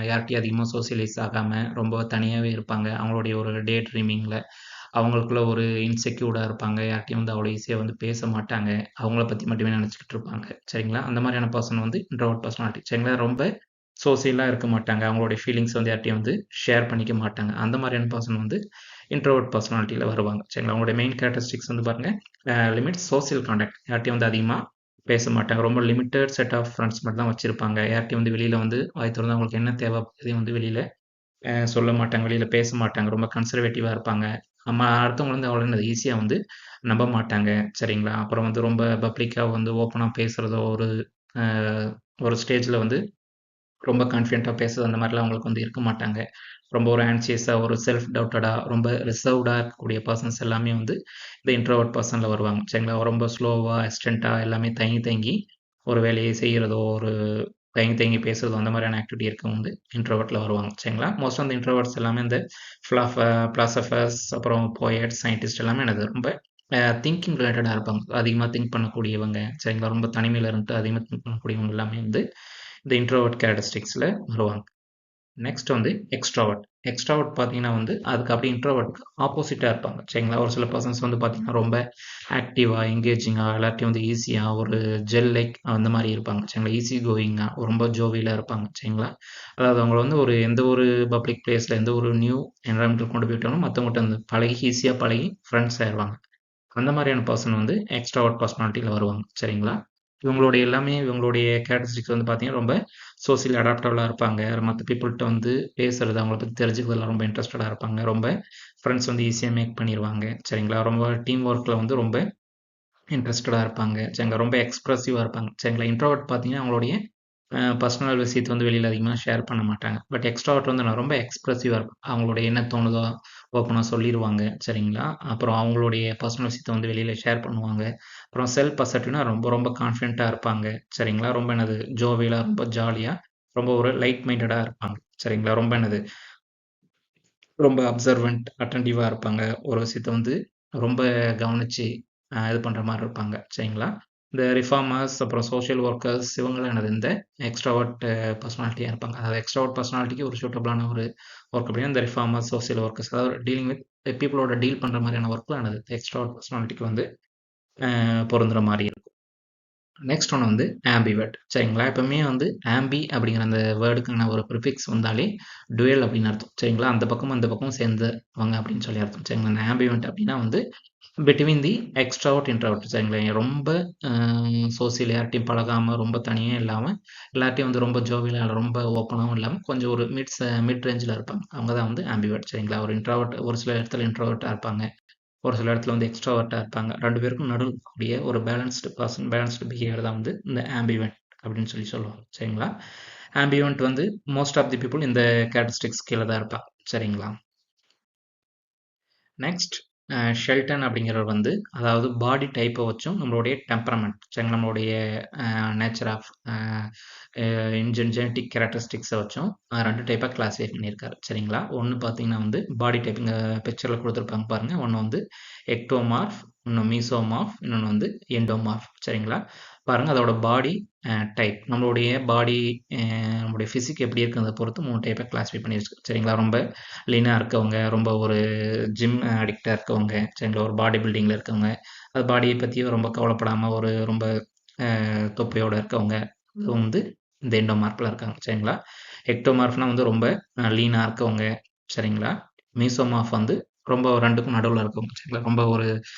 யார்கிட்டையும் அதிகமாக சோசியலைஸ் ஆகாமல் ரொம்ப தனியாகவே இருப்பாங்க. அவங்களுடைய ஒரு டே ட்ரீமிங்கில் அவங்களுக்குள்ள ஒரு இன்செக்யூர்டா இருப்பாங்க. யார்ட்டயும் வந்து அவ்வளோ ஈஸியா வந்து பேச மாட்டாங்க. அவங்கள பத்தி மட்டுமே நினைச்சுக்கிட்டு இருப்பாங்க. சரிங்களா? அந்த மாதிரியான பர்சன் வந்து இன்ட்ரோவர்ட் பர்சனாலிட்டி. சரிங்களா? ரொம்ப சோசியலா இருக்க மாட்டாங்க. அவங்களுடைய ஃபீலிங்ஸ் வந்து யார்ட்டயும் வந்து ஷேர் பண்ணிக்க மாட்டாங்க. அந்த மாதிரியான பர்சன் வந்து இன்ட்ரோவர்ட் பர்சனாலிட்டியில வருவாங்க. சரிங்களா? அவங்களுடைய மெயின் கேரக்டரிஸ்டிக்ஸ் வந்து பாருங்க, லிமிட் சோசியல் கான்டாக்ட். யார்ட்டயும் வந்து அதிகமா பேச மாட்டாங்க. ரொம்ப லிமிட்டட் செட் ஆஃப் ஃப்ரெண்ட்ஸ் மட்டும் தான் வச்சிருப்பாங்க. யார்ட்டயும் வந்து வெளியில வந்து வாய் திறந்து அவங்களுக்கு என்ன தேவை அப்படிங்கிறதையும் வந்து வெளியில சொல்ல மாட்டாங்க. வெளியில பேச மாட்டாங்க. ரொம்ப கன்சர்வேட்டிவா இருப்பாங்க. அடுத்தவங்க வந்து அவ்வளோ ஈஸியா வந்து நம்ப மாட்டாங்க. சரிங்களா? அப்புறம் வந்து ரொம்ப பப்ளிக்கா வந்து ஓப்பனா பேசுறதோ, அ ஒரு ஸ்டேஜ்ல வந்து ரொம்ப கான்ஃபிடென்ட்டா பேசுறது, அந்த மாரிலாம் அவங்களுக்கு வந்து இருக்க மாட்டாங்க. ரொம்ப ஒரு ஆன்ஷியஸா, ஒரு செல்ஃப் டவுட்டடா, ரொம்ப ரிசர்வ்டா இருக்கக்கூடிய பெர்சன்ஸ் எல்லாமே வந்து இந்த இன்ட்ரோவர்ட் பெர்சன்ல வருவாங்க. சரிங்களா? ரொம்ப ஸ்லோவா, ஹெசிடென்ட்டா எல்லாமே தயங்கி தயங்கி ஒரு வேலையை செய்யறதோ, ஒரு தயங்கி தயங்கி பேசுறதோ, அந்த மாதிரியான ஆக்டிவிட்டி இருக்கவங்க வந்து இன்ட்ரோவர்ட்ல வருவாங்க. சரிங்களா? மோஸ்ட் ஆஃப் த இன்ட்ரோவர்ட்ஸ் எல்லாமே இந்த பிலாசபர்ஸ், அப்புறம் போயட்ஸ், சயின்டிஸ்ட் எல்லாமே என்னது ரொம்ப திங்கிங் ரிலேட்டடா இருப்பாங்க. அதிகமா திங்க் பண்ணக்கூடியவங்க. சரிங்களா? ரொம்ப தனிமையில இருந்துட்டு அதிகமா திங்க் பண்ணக்கூடியவங்க எல்லாமே வந்து இந்த இன்ட்ரோவர்ட் கேரக்டரிஸ்டிக்ஸ்ல வருவாங்க. நெக்ஸ்ட் வந்து எக்ஸ்ட்ராவர்ட். எக்ஸ்ட்ராவர்ட் பார்த்தீங்கன்னா வந்து அதுக்கு அப்படியே இன்ட்ரோவர்ட்க்கு ஆப்போசிட்டா இருப்பாங்க. சரிங்களா? ஒரு சில பெர்சன்ஸ் வந்து பார்த்தீங்கன்னா ரொம்ப ஆக்டிவா, என்கேஜிங்கா, எல்லார்ட்டயும் வந்து ஈஸியா ஒரு ஜெல் லைக் அந்த மாரி இருப்பாங்க. சரிங்களா? ஈஸி கோயிங்கா, ரொம்ப ஜோவியலா இருப்பாங்க. சரிங்களா? அதாவது அவங்கள வந்து ஒரு எந்த ஒரு பப்ளிக் பிளேஸ்ல, எந்த ஒரு நியூ என்வைரன்மென்ட்ல கொண்டு போயிட்டாலும் மத்தவங்கட்ட வந்து பழகி, ஈஸியா பழகி ஃப்ரெண்ட்ஸ் ஆயிருவாங்க. அந்த மாதிரியான பர்சன் வந்து எக்ஸ்ட்ராவர்ட் பர்சனாலிட்டியில வருவாங்க. சரிங்களா? இவங்களுடைய கேரக்டரிஸ்டிக்ஸ் வந்து பார்த்தீங்கன்னா, ரொம்ப சோசியலி அடாப்டபிளா இருப்பாங்க. மத்த பீப்பிள்ட்ட வந்து பேசுறது, அவங்கள பத்தி தெரிஞ்சுக்கிறதுல ரொம்ப இன்ட்ரெஸ்டடா இருப்பாங்க. ரொம்ப ஃப்ரெண்ட்ஸ் வந்து ஈஸியா மேக் பண்ணிருவாங்க. சரிங்களா? ரொம்ப டீம் ஒர்க்ல வந்து ரொம்ப இன்ட்ரெஸ்டடா இருப்பாங்க. சரிங்களா? ரொம்ப எக்ஸ்பிரசிவா இருப்பாங்க. சரிங்களா? இன்ட்ரோவர்ட் பார்த்தீங்கன்னா, அவங்களுடைய பர்சனல் விஷயத்த வந்து வெளியில அதிகமா ஷேர் பண்ண மாட்டாங்க. பட் எக்ஸ்ட்ராவர்ட் வந்து நான் ரொம்ப எக்ஸ்பிரசிவா இருப்பாங்க. அவங்களுடைய என்ன தோணுதோ ஓப்பனா சொல்லிருவாங்க. சரிங்களா? அப்புறம் அவங்களுடைய பர்சனல் விஷயத்த வந்து வெளியில ஷேர் பண்ணுவாங்க. அப்புறம் செல்ஃப் அசர்ட்டிவ்னா ரொம்ப ரொம்ப கான்ஃபிடென்ட்டா இருப்பாங்க. சரிங்களா? ரொம்ப என்னது ஜோவியலா, ரொம்ப ஜாலியா, ரொம்ப ஒரு லைட் மைண்டடா இருப்பாங்க. சரிங்களா? ரொம்ப என்னது ரொம்ப அப்சர்வன்ட், அட்டென்டிவா இருப்பாங்க. ஒரு விஷயத்த வந்து ரொம்ப கவனிச்சு இது பண்ற மாரி இருப்பாங்க. சரிங்களா? இந்த ரிஃபார்மர்ஸ், அப்புறம் சோசியல் ஒர்க்கர்ஸ் இவங்கலாம் என்னது இந்த எக்ஸ்ட்ராவர்ட் பெர்சனாலிட்டியா இருப்பாங்க. அதாவது எக்ஸ்ட்ராவர்ட் பெர்சனாலிட்டிக்கு ஒரு சூட்டபிளான ஒரு ஒர்க் அப்படின்னா இந்த ரிஃபார்மர்ஸ், சோசியல் ஒர்க்கர்ஸ், அதாவது டீலிங் வித் பீப்பிளோட டீல் பண்ற மாரியான ஒர்க்லாம் என்னது எக்ஸ்ட்ராவர்ட் பெர்சனாலிட்டிக்கு வந்து பொருந்துற மாரி இருக்கும். நெக்ஸ்ட் ஒன் வந்து ஆம்பிவர்ட். சரிங்களா? எப்பவுமே வந்து ஆம்பி அப்படிங்கிற அந்த வேர்டுக்கான ஒரு ப்ரிஃபிக்ஸ் வந்தாலே டுயல் அப்படின்னு அர்த்தம். சரிங்களா? அந்த பக்கமும் இந்த பக்கமும் சேர்ந்தவங்க அப்படின்னு சொல்லி அர்த்தம். சரிங்களா? இந்த ஆம்பிவர்ட் அப்படின்னா வந்து பிட்வீன் தி எக்ஸ்ட்ராவர்ட், இன்ட்ரோவர்ட். சரிங்களா? ரொம்ப சோசியல் யார்ட்டயும் பழகாம, ரொம்ப தனியா இல்லாம, எல்லார்ட்டயும் வந்து ரொம்ப ஜோவியலா, ரொம்ப ஓப்பனாவும் இல்லாம, கொஞ்சம் ஒரு மிட் ரேஞ்ச்ல இருப்பாங்க. அவங்க தான் வந்து ஆம்பிவர்ட். சரிங்களா? ஒரு இன்ட்ரோவர்ட் ஒரு சில இடத்துல இன்ட்ரோவர்ட்டா இருப்பாங்க. ஒரு சில இடத்துல வந்து எக்ஸ்ட்ராவர்ட்டா இருப்பாங்க. 2 பேருக்கும் நடுவுல இருக்கக்கூடிய ஒரு பேலன்ஸ்டு பெர்சன், பேலன்ஸ்டு பிஹேவியர் தான் வந்து இந்த ஆம்பிவென்ட் அப்படின்னு சொல்லுவாங்க. சரிங்களா? ஆம்பிவென்ட் வந்து மோஸ்ட் ஆஃப் தி பீப்பிள் இந்த கேரக்டரிஸ்டிக்ஸ் கீழ தான் இருப்பாங்க. சரிங்களா? நெக்ஸ்ட் ஷெல்டன் அப்படிங்கிறவர் வந்து அதாவது பாடி டைப்பை வச்சும் நம்மளுடைய டெம்பரமெண்ட் சரிங்களா நம்மளுடைய நேச்சர் ஆஃப் ஜெனட்டிக் கேரக்டரிஸ்டிக்ஸை வச்சும் ரெண்டு டைப்பாக கிளாஸிஃபை பண்ணியிருக்காரு சரிங்களா. ஒன்று பார்த்தீங்கன்னா வந்து பாடி டைப் இங்கே பிக்சரில் கொடுத்துருப்பாங்க பாருங்கள். ஒன்று வந்து எக்டோமார்ஃப், இன்னொன்று மீசோமார்ஃப், இன்னொன்று வந்து எண்டோமார்ஃப் சரிங்களா. பாருங்கள் அதோட பாடி டைப் நம்மளுடைய பாடி நம்மளுடைய ஃபிசிக் எப்படி இருக்குன்றதை பொறுத்து 3 டைப்பாக கிளாஸிஃபை பண்ணி வச்சுருக்கு சரிங்களா. ரொம்ப லீனாக இருக்கவங்க, ரொம்ப ஒரு ஜிம் அடிக்டாக இருக்கவங்க சரிங்களா, ஒரு பாடி பில்டிங்கில் இருக்கவங்க, அது பாடியை பற்றியும் ரொம்ப கவலைப்படாமல் ஒரு ரொம்ப தொப்பையோடு இருக்கவங்க, இது வந்து இந்த எண்டோமார்ஃபில் இருக்காங்க சரிங்களா. எக்டோமார்ஃப்னா வந்து ரொம்ப லீனாக இருக்கவங்க சரிங்களா. மீசோமார்ஃப் வந்து ரொம்ப ரெண்டுக்கும் நடுவில் இருக்கவங்க சரிங்களா. ரொம்ப ஒரு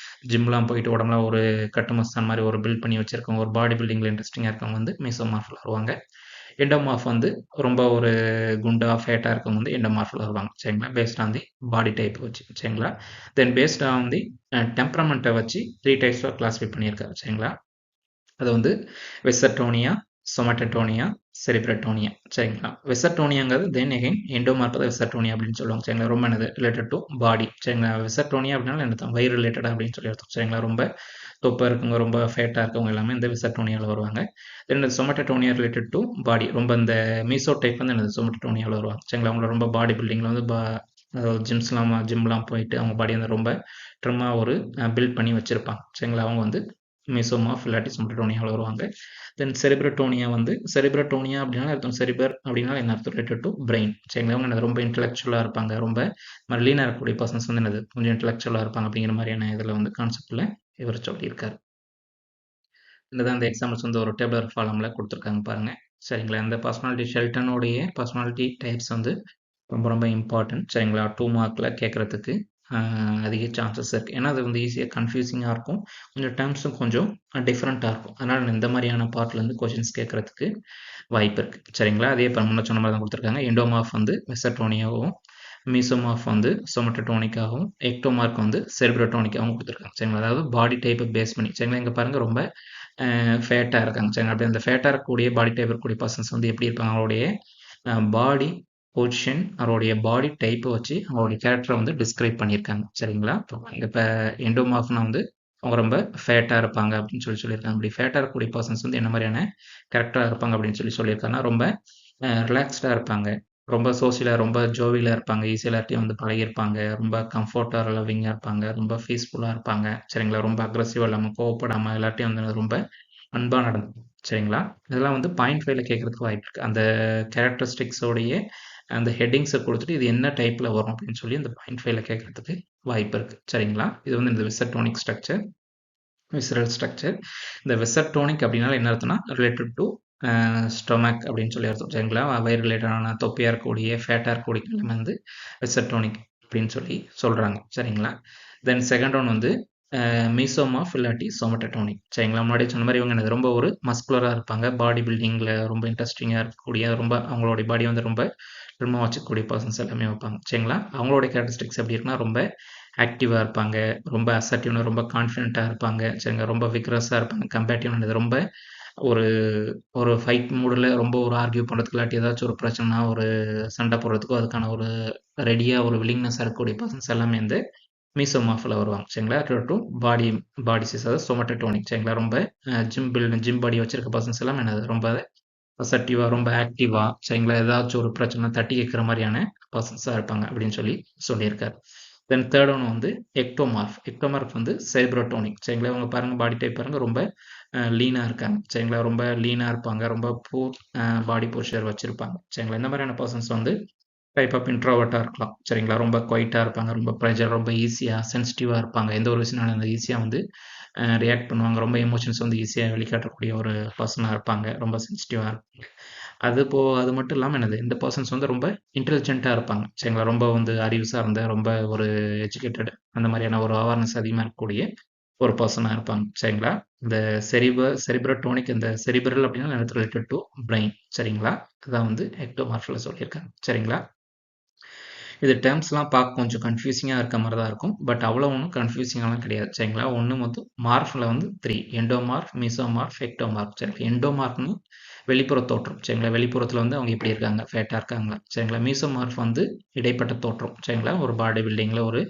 ஜிம்லாம் போயிட்டு உடம்புல ஒரு கட்டுமஸ்தான் மாதிரி ஒரு பில்ட் பண்ணி வச்சுருக்கவங்க, ஒரு பாடி பில்டிங்கில் இன்ட்ரெஸ்டிங்காக இருக்கவங்க வந்து மீசோமார்ஃபில் வருவாங்க. எண்டோமார்ஃப் வந்து ரொம்ப ஒரு குண்டா ஃபேட்டாக இருக்கவங்க வந்து எண்டோமார்ஃபில் வருவாங்க சரிங்களா. Based on the body type வச்சு சரிங்களா. தென் பேஸ்ட் ஆன் தி டெம்பரமெண்ட்டை வச்சு 3 டைப்ஸாக கிளாஸிஃபை பண்ணியிருக்காரு சரிங்களா. அது வந்து வெசர்டோனியா, சொமட்டோனியா, செரிப்ரட்டோனியா சரிங்களா. வெசர்டோனியாங்கிறது தென் எகைன் எண்டோமார்ஃப் தான் வெசர்டோனியா அப்படின்னு சொல்லுவாங்க சரிங்களா. ரொம்ப என்னது ரிலேட்டட் டு பாடி சரிங்களா. வெசர்டோனியா அப்படின்னா என்ன வயிறு ரிலேட்டடாக அப்படின்னு சொல்லி அர்த்தம் சரிங்களா. ரொம்ப தொப்பை இருக்கவங்க, ரொம்ப ஃபேட்டாக இருக்கவங்க எல்லாமே இந்த வெசர்டோனியாவில் வருவாங்க. தென் சொமட்டோனியா ரிலேட்டட் டு பாடி, ரொம்ப இந்த மீசோ டைப் வந்து என்னது சொமட்டோனியாவில் வருவாங்க சரிங்களா. அவங்கள ரொம்ப பாடி பில்டிங்கில் வந்து அதாவது ஜிம்லாம் போயிட்டு அவங்க பாடி வந்து ரொம்ப ட்ரிம்மாக ஒரு பில்ட் பண்ணி வச்சுருப்பாங்க சரிங்களா. அவங்க வந்து மீசோமார்ஃப் இல்லாட்டி சொமட்டோனியாவில் வருவாங்க. தென் செரிப்ரட்டோனியா வந்து செரிப்ரட்டோனியா அப்படின்னா அர்த்தம், செரிபர் அப்படின்னா என்ன அர்த்தம், ரிலேட்டட் டு பிரெயின் சரிங்களா. அவங்க என்னது ரொம்ப இன்டெலெக்சுவலாக இருப்பாங்க, ரொம்ப லீனாக இருக்கக்கூடிய பர்சன்ஸ் வந்து என்னது கொஞ்சம் இன்டெலெக்சுவலாக இருப்பாங்க அப்படிங்கிற மாதிரியான இதில் வந்து கான்செப்டில் இவர் சொல்லியிருக்காரு. இதுதான் இந்த எக்ஸாம்பிள்ஸ் வந்து ஒரு டேபிளர் ஃபார்மில் கொடுத்துருக்காங்க பாருங்க சரிங்களா. இந்த பர்சனாலிட்டி ஷெல்டனுடைய பர்சனாலிட்டி டைப்ஸ் வந்து ரொம்ப ரொம்ப இம்பார்ட்டன்ட் சரிங்களா. 2 மார்க்கில் கேட்குறதுக்கு அதிக சான்சஸ் இருக்குது. ஏன்னா அது வந்து ஈஸியாக கன்ஃபியூசிங்காக இருக்கும், கொஞ்சம் டேர்ம்ஸும் கொஞ்சம் டிஃப்ரெண்ட்டாக இருக்கும். அதனால் இந்த மாதிரியான பார்ட்லேருந்து கொஷின்ஸ் கேட்குறதுக்கு வாய்ப்பு இருக்குது சரிங்களா. அதே இப்போ முன்ன சொன்ன மாதிரி தான் கொடுத்துருக்காங்க. எண்டோமார்ஃப் வந்து வெசர்டோனியாவும், மீசோமார்ஃப் வந்து சொமட்டோனிக்காகவும், எக்டோமார்க் வந்து செரிப்ரோட்டோனிக்காகவும் கொடுத்துருக்காங்க சரிங்களா. அதாவது பாடி டைப்பை பேஸ் பண்ணி சரிங்களா. இங்கே பாருங்கள் ரொம்ப ஃபேட்டாக இருக்காங்க சரிங்களா. அப்படி அந்த ஃபேட்டாக இருக்கக்கூடிய பாடி டைப் இருக்கக்கூடிய பர்சன்ஸ் வந்து எப்படி இருப்பாங்க, அவங்களுடைய பாடி பொசிஷன், அவருடைய பாடி டைப்பை வச்சு அவருடைய கேரக்டரை வந்து டிஸ்கிரைப் பண்ணியிருக்காங்க சரிங்களா. இப்போ எண்டோமார்ஃப்னா வந்து அவங்க ரொம்ப ஃபேட்டாக இருப்பாங்க அப்படின்னு சொல்லியிருக்காங்க. அப்படி ஃபேட்டாக இருக்கக்கூடிய பர்சன்ஸ் வந்து என்ன மாதிரியான கேரக்டராக இருப்பாங்க அப்படின்னு சொல்லியிருக்காங்கன்னா ரொம்ப ரிலாக்ஸ்டாக இருப்பாங்க, ரொம்ப சோசியலாக ரொம்ப ஜோவியலாக இருப்பாங்க, ஈஸியாக எல்லாத்தையும் வந்து பழகியிருப்பாங்க, ரொம்ப கம்ஃபர்ட்டாக லவ்விங்காக இருப்பாங்க, ரொம்ப பீஸ்ஃபுல்லாக இருப்பாங்க சரிங்களா. ரொம்ப அக்ரெசிவாக இல்லாமல் கோவப்படாமல் எல்லாத்தையும் வந்து ரொம்ப அன்பாக நடந்து சரிங்களா. இதெல்லாம் வந்து பாயிண்ட் 5ல கேட்குறதுக்கு வாய்ப்பு இருக்குது. அந்த கேரக்டரிஸ்டிக்ஸோடைய அந்த ஹெட்டிங்ஸை கொடுத்துட்டு இது என்ன டைப்பில் வரும் அப்படின்னு சொல்லி அந்த பாயிண்ட் 5ல கேட்குறதுக்கு வாய்ப்பு இருக்குது சரிங்களா. இது வந்து இந்த விசர்டோனிக் ஸ்ட்ரக்சர், விசரல் ஸ்ட்ரக்சர். இந்த விசர்டோனிக் அப்படின்னா என்ன அர்த்தம்னா ரிலேட்டட் டு ஸ்டொமக் அப்படின்னு சொல்லி அர்த்தம் சரிங்களா. வயிறு ரிலேட்டடான தொப்பியாக இருக்கக்கூடிய ஃபேட்டாக இருக்கக்கூடிய வந்து விசர்டோனிக் அப்படின்னு சொல்லி சொல்கிறாங்க சரிங்களா. தென் செகண்ட் ஒன் வந்து மீசோமார்ஃப் இல்லாட்டி சொமட்டோனிக் சரிங்களா. முன்னாடி சொன்ன மாதிரி இவங்க என்னது ரொம்ப ஒரு மஸ்குலராக இருப்பாங்க, பாடி பில்டிங்கில் ரொம்ப இன்ட்ரெஸ்டிங்காக இருக்கக்கூடிய, ரொம்ப அவங்களுடைய பாடி வந்து ரொம்ப ட்ரிம்மாக வச்சுக்கக்கூடிய பர்சன்ஸ் எல்லாமே வைப்பாங்க சரிங்களா. அவங்களுடைய கேரக்டரிஸ்டிக்ஸ் எப்படி இருக்குன்னா ரொம்ப ஆக்டிவாக இருப்பாங்க, ரொம்ப அசர்ட்டிவ்னா ரொம்ப கான்ஃபிடென்ட்டாக இருப்பாங்க சரிங்களா. ரொம்ப விக்ரஸாக இருப்பாங்க, கம்பேட்டிவ்னது ரொம்ப ஒரு ஒரு ஃபைட் மூடில் ரொம்ப ஒரு ஆர்கியூ பண்ணுறதுக்கு இல்லாட்டி ஏதாச்சும் ஒரு பிரச்சனைனா ஒரு சண்டை போடுறதுக்கோ அதுக்கான ஒரு ரெடியாக ஒரு வில்லிங்னஸாக இருக்கக்கூடிய பர்சன்ஸ் எல்லாமே வந்து மீசோமார்ஃபில் வருவாங்க சரிங்களா. டு பாடி பாடி சைஸ் அதாவது சொமட்டோனிக் சரிங்களா. ரொம்ப ஜிம் பாடி வச்சிருக்க பர்சன்ஸ் எல்லாம் என்னது ரொம்ப அசர்ட்டிவாக ரொம்ப ஆக்டிவாக சரிங்களா. ஏதாச்சும் ஒரு பிரச்சனை தட்டி கேட்குற மாதிரியான பர்சன்ஸாக இருப்பாங்க அப்படின்னு சொல்லியிருக்காரு. தென் தேர்ட் ஒன் வந்து எக்டோமார்ஃப் வந்து செரிப்ரோட்டோனிக் சரிங்களா. இவங்க பாருங்கள் பாடி டைப் பாருங்கள் ரொம்ப லீனாக இருக்காங்க சரிங்களா. ரொம்ப லீனாக இருப்பாங்க, ரொம்ப பூர் பாடி போஸ்டர் வச்சுருப்பாங்க சரிங்களா. இந்த மாதிரியான பர்சன்ஸ் வந்து டைப் ஆஃப் இன்ட்ரோவர்ட்டாக இருக்கலாம் சரிங்களா. ரொம்ப குவைட்டாக இருப்பாங்க, ரொம்ப ப்ரெஷர், ரொம்ப ஈஸியாக சென்சிட்டிவாக இருப்பாங்க, எந்த ஒரு விஷயம் அந்த ஈஸியாக வந்து ரியாக்ட் பண்ணுவாங்க, ரொம்ப எமோஷன்ஸ் வந்து ஈஸியாக வெளிக்காட்டக்கூடிய ஒரு பர்சனாக இருப்பாங்க, ரொம்ப சென்சிட்டிவாக இருப்பாங்க. அது மட்டும் இல்லாமல் என்னது இந்த பர்சன்ஸ் வந்து ரொம்ப இன்டெலிஜென்ட்டாக இருப்பாங்க சரிங்களா. ரொம்ப வந்து அறிவு சார்ந்த ரொம்ப ஒரு எஜுகேட்டட் அந்த மாதிரியான ஒரு அவேர்னஸ் அதிகமாக இருக்கக்கூடிய ஒரு பர்சனாக இருப்பாங்க சரிங்களா. இந்த செரிப்ரோட்டோனிக் இந்த செரிப்ரல் அப்படின்னா ரிலேட்டட் டு பிரெயின் சரிங்களா. அதுதான் வந்து எக்டோமார்ஃபில் சொல்லியிருக்காங்க சரிங்களா. இது டேர்ம்ஸ்லாம் பார்க்க கொஞ்சம் கன்ஃபியூசிங்காக இருக்க மாதிரி தான் இருக்கும், பட் அவ்வளோ ஒன்றும் கன்ஃபியூசிங்காலாம் கிடையாது சரிங்களா. ஒன்று மொத்தம் மார்ஃபில் வந்து 3 எண்டோமார்ஃப், மீசோமார்ஃப், எக்டோமார்ஃப் சரிங்களா. எண்டோமார்ஃப்னு வெளிப்புற தோற்றம் சரிங்களா. வெளிப்புறத்தில் வந்து அவங்க எப்படி இருக்காங்க, ஃபேட்டாக இருக்காங்களா சரிங்களா. மீசோமார்ஃப் வந்து இடைப்பட்ட தோற்றம் சரிங்களா. ஒரு பாடி பில்டிங்கில் ஒரு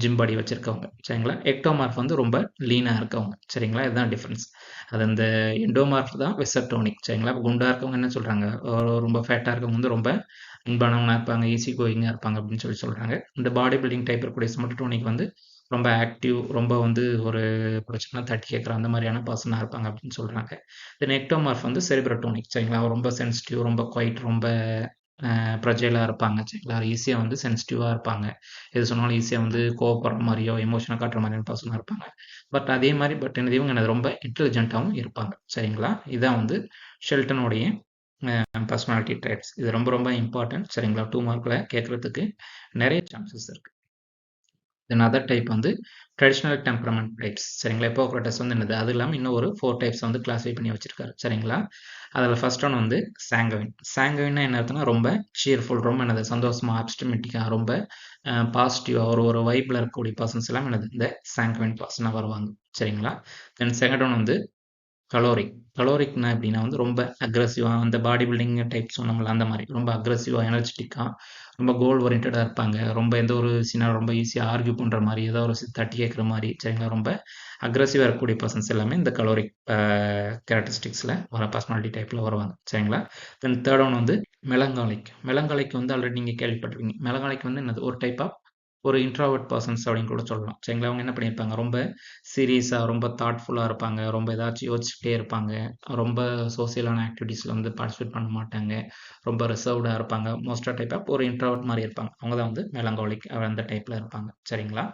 ஜிம் பாடி வச்சிருக்கவங்க சரிங்களா. எக்டோமார்ஃப் வந்து ரொம்ப லீனாக இருக்கவங்க சரிங்களா. இதுதான் டிஃப்ரென்ஸ். அது அந்த எண்டோமார்ஃப் தான் வெசர்டோனிக் சரிங்களா. குண்டாக இருக்கவங்க என்ன சொல்கிறாங்க, ரொம்ப ஃபேட்டாக இருக்கவங்க வந்து ரொம்ப அன்பானவங்களாக இருப்பாங்க, ஈஸி கோயிங்காக இருப்பாங்க அப்படின்னு சொல்கிறாங்க. இந்த பாடி பில்டிங் டைப் இருக்கக்கூடிய ஸ்மெட்டோனிக் வந்து ரொம்ப ஆக்டிவ், ரொம்ப வந்து ஒரு பிரச்சனை தட்டி கேட்குற அந்த மாதிரியான பர்சனாக இருப்பாங்க அப்படின்னு சொல்கிறாங்க. தென் எக்டோமார்ஃப் வந்து செரிப்ரோட்டோனிக் சரிங்களா. ரொம்ப சென்சிட்டிவ், ரொம்ப குவைட், ரொம்ப ப்ரஜைலாக இருப்பாங்க சரிங்களா. ஈஸியாக வந்து சென்சிட்டிவாக இருப்பாங்க. எது சொன்னாலும் ஈஸியாக வந்து கோவப்படுற மாதிரியோ எமோஷனை காட்டுற மாதிரியான பர்சனாக இருப்பாங்க. பட் இவங்க என்னது ரொம்ப இன்டெலிஜென்ட்டாகவும் இருப்பாங்க சரிங்களா. இதான் வந்து ஷெல்டனுடைய பர்சனாலிட்டி ட்ரைட்ஸ். இது ரொம்ப ரொம்ப இம்பார்ட்டன்ட் சரிங்களா. 2 மார்க்கில் கேட்குறதுக்கு நிறைய சான்சஸ் இருக்குது. தென் அதர் டைப் வந்து ட்ரெடிஷ்னல் டெம்பரமெண்ட் டைப்ஸ் சரிங்களா. ஹிப்போக்ரட்டஸ் வந்து என்னது, அது இல்லாமல் இன்னும் ஒரு 4 டைப்ஸ் வந்து கிளாஸிஃபை பண்ணி வச்சிருக்காரு சரிங்களா. அதில் ஃபர்ஸ்ட் ஒன் வந்து சாங்கவின். சாங்கவின்னா என்ன அர்த்தம்னா ரொம்ப சீர்ஃபுல், ரொம்ப என்னது சந்தோஷமா, ஆப்ஸ்டிமேட்டிக்காக, ரொம்ப பாசிட்டிவாக ஒரு வைப்பில் இருக்கக்கூடிய பர்சன்ஸ் எல்லாம் என்னது இந்த சாங்கவின் பர்சனாக வருவாங்க சரிங்களா. தென் செகண்ட் ஒன் வந்து கலோரிக். கலோரிக்னா எப்படின்னா வந்து ரொம்ப அக்ரெசிவாக, அந்த பாடி பில்டிங் டைப் சொன்னோம்ல அந்த மாதிரி ரொம்ப அக்ரெசிவாக, எனர்ஜெட்டிக்காக, ரொம்ப கோல் ஓரியன்டாக இருப்பாங்க. ரொம்ப எந்த ஒரு விஷயம்னா ரொம்ப ஈஸியாக ஆர்கியூ பண்ணுற மாதிரி, ஏதோ ஒரு தட்டி கேட்குற மாதிரி சரிங்களா. ரொம்ப அக்ரெசிவாக இருக்கக்கூடிய பர்சன்ஸ் எல்லாமே இந்த கலோரிக் கேரக்டரிஸ்டிக்ஸில் வர பர்சனாலிட்டி டைப்பில் வருவாங்க சரிங்களா. தென் தேர்ட் ஒன் வந்து மெலங்காலிக். மெலங்காலிக் வந்து ஆல்ரெடி நீங்கள் கேள்விப்பட்டிருக்கீங்க. மெலங்காலிக் வந்து என்னது, ஒரு டைப் ஆஃப் ஒரு இன்ட்ராவர்ட் பர்சன்ஸ் அப்படின்னு கூட சொல்லலாம் சரிங்களா. அவங்க என்ன பண்ணியிருப்பாங்க, ரொம்ப சீரியஸாக, ரொம்ப தாட்ஃபுல்லாக இருப்பாங்க, ரொம்ப ஏதாச்சும் யோசிச்சுட்டே இருப்பாங்க, ரொம்ப சோசியலான ஆக்டிவிட்டீஸில் வந்து பார்ட்டிசிபேட் பண்ண மாட்டாங்க, ரொம்ப ரிசர்வ்டாக இருப்பாங்க. மோஸ்ட்டாக டைப் ஆஃப் ஒரு இன்ட்ராவர்ட் மாதிரி இருப்பாங்க. அவங்க தான் வந்து மெலங்காலிக் அந்த டைப்பில் இருப்பாங்க சரிங்களா.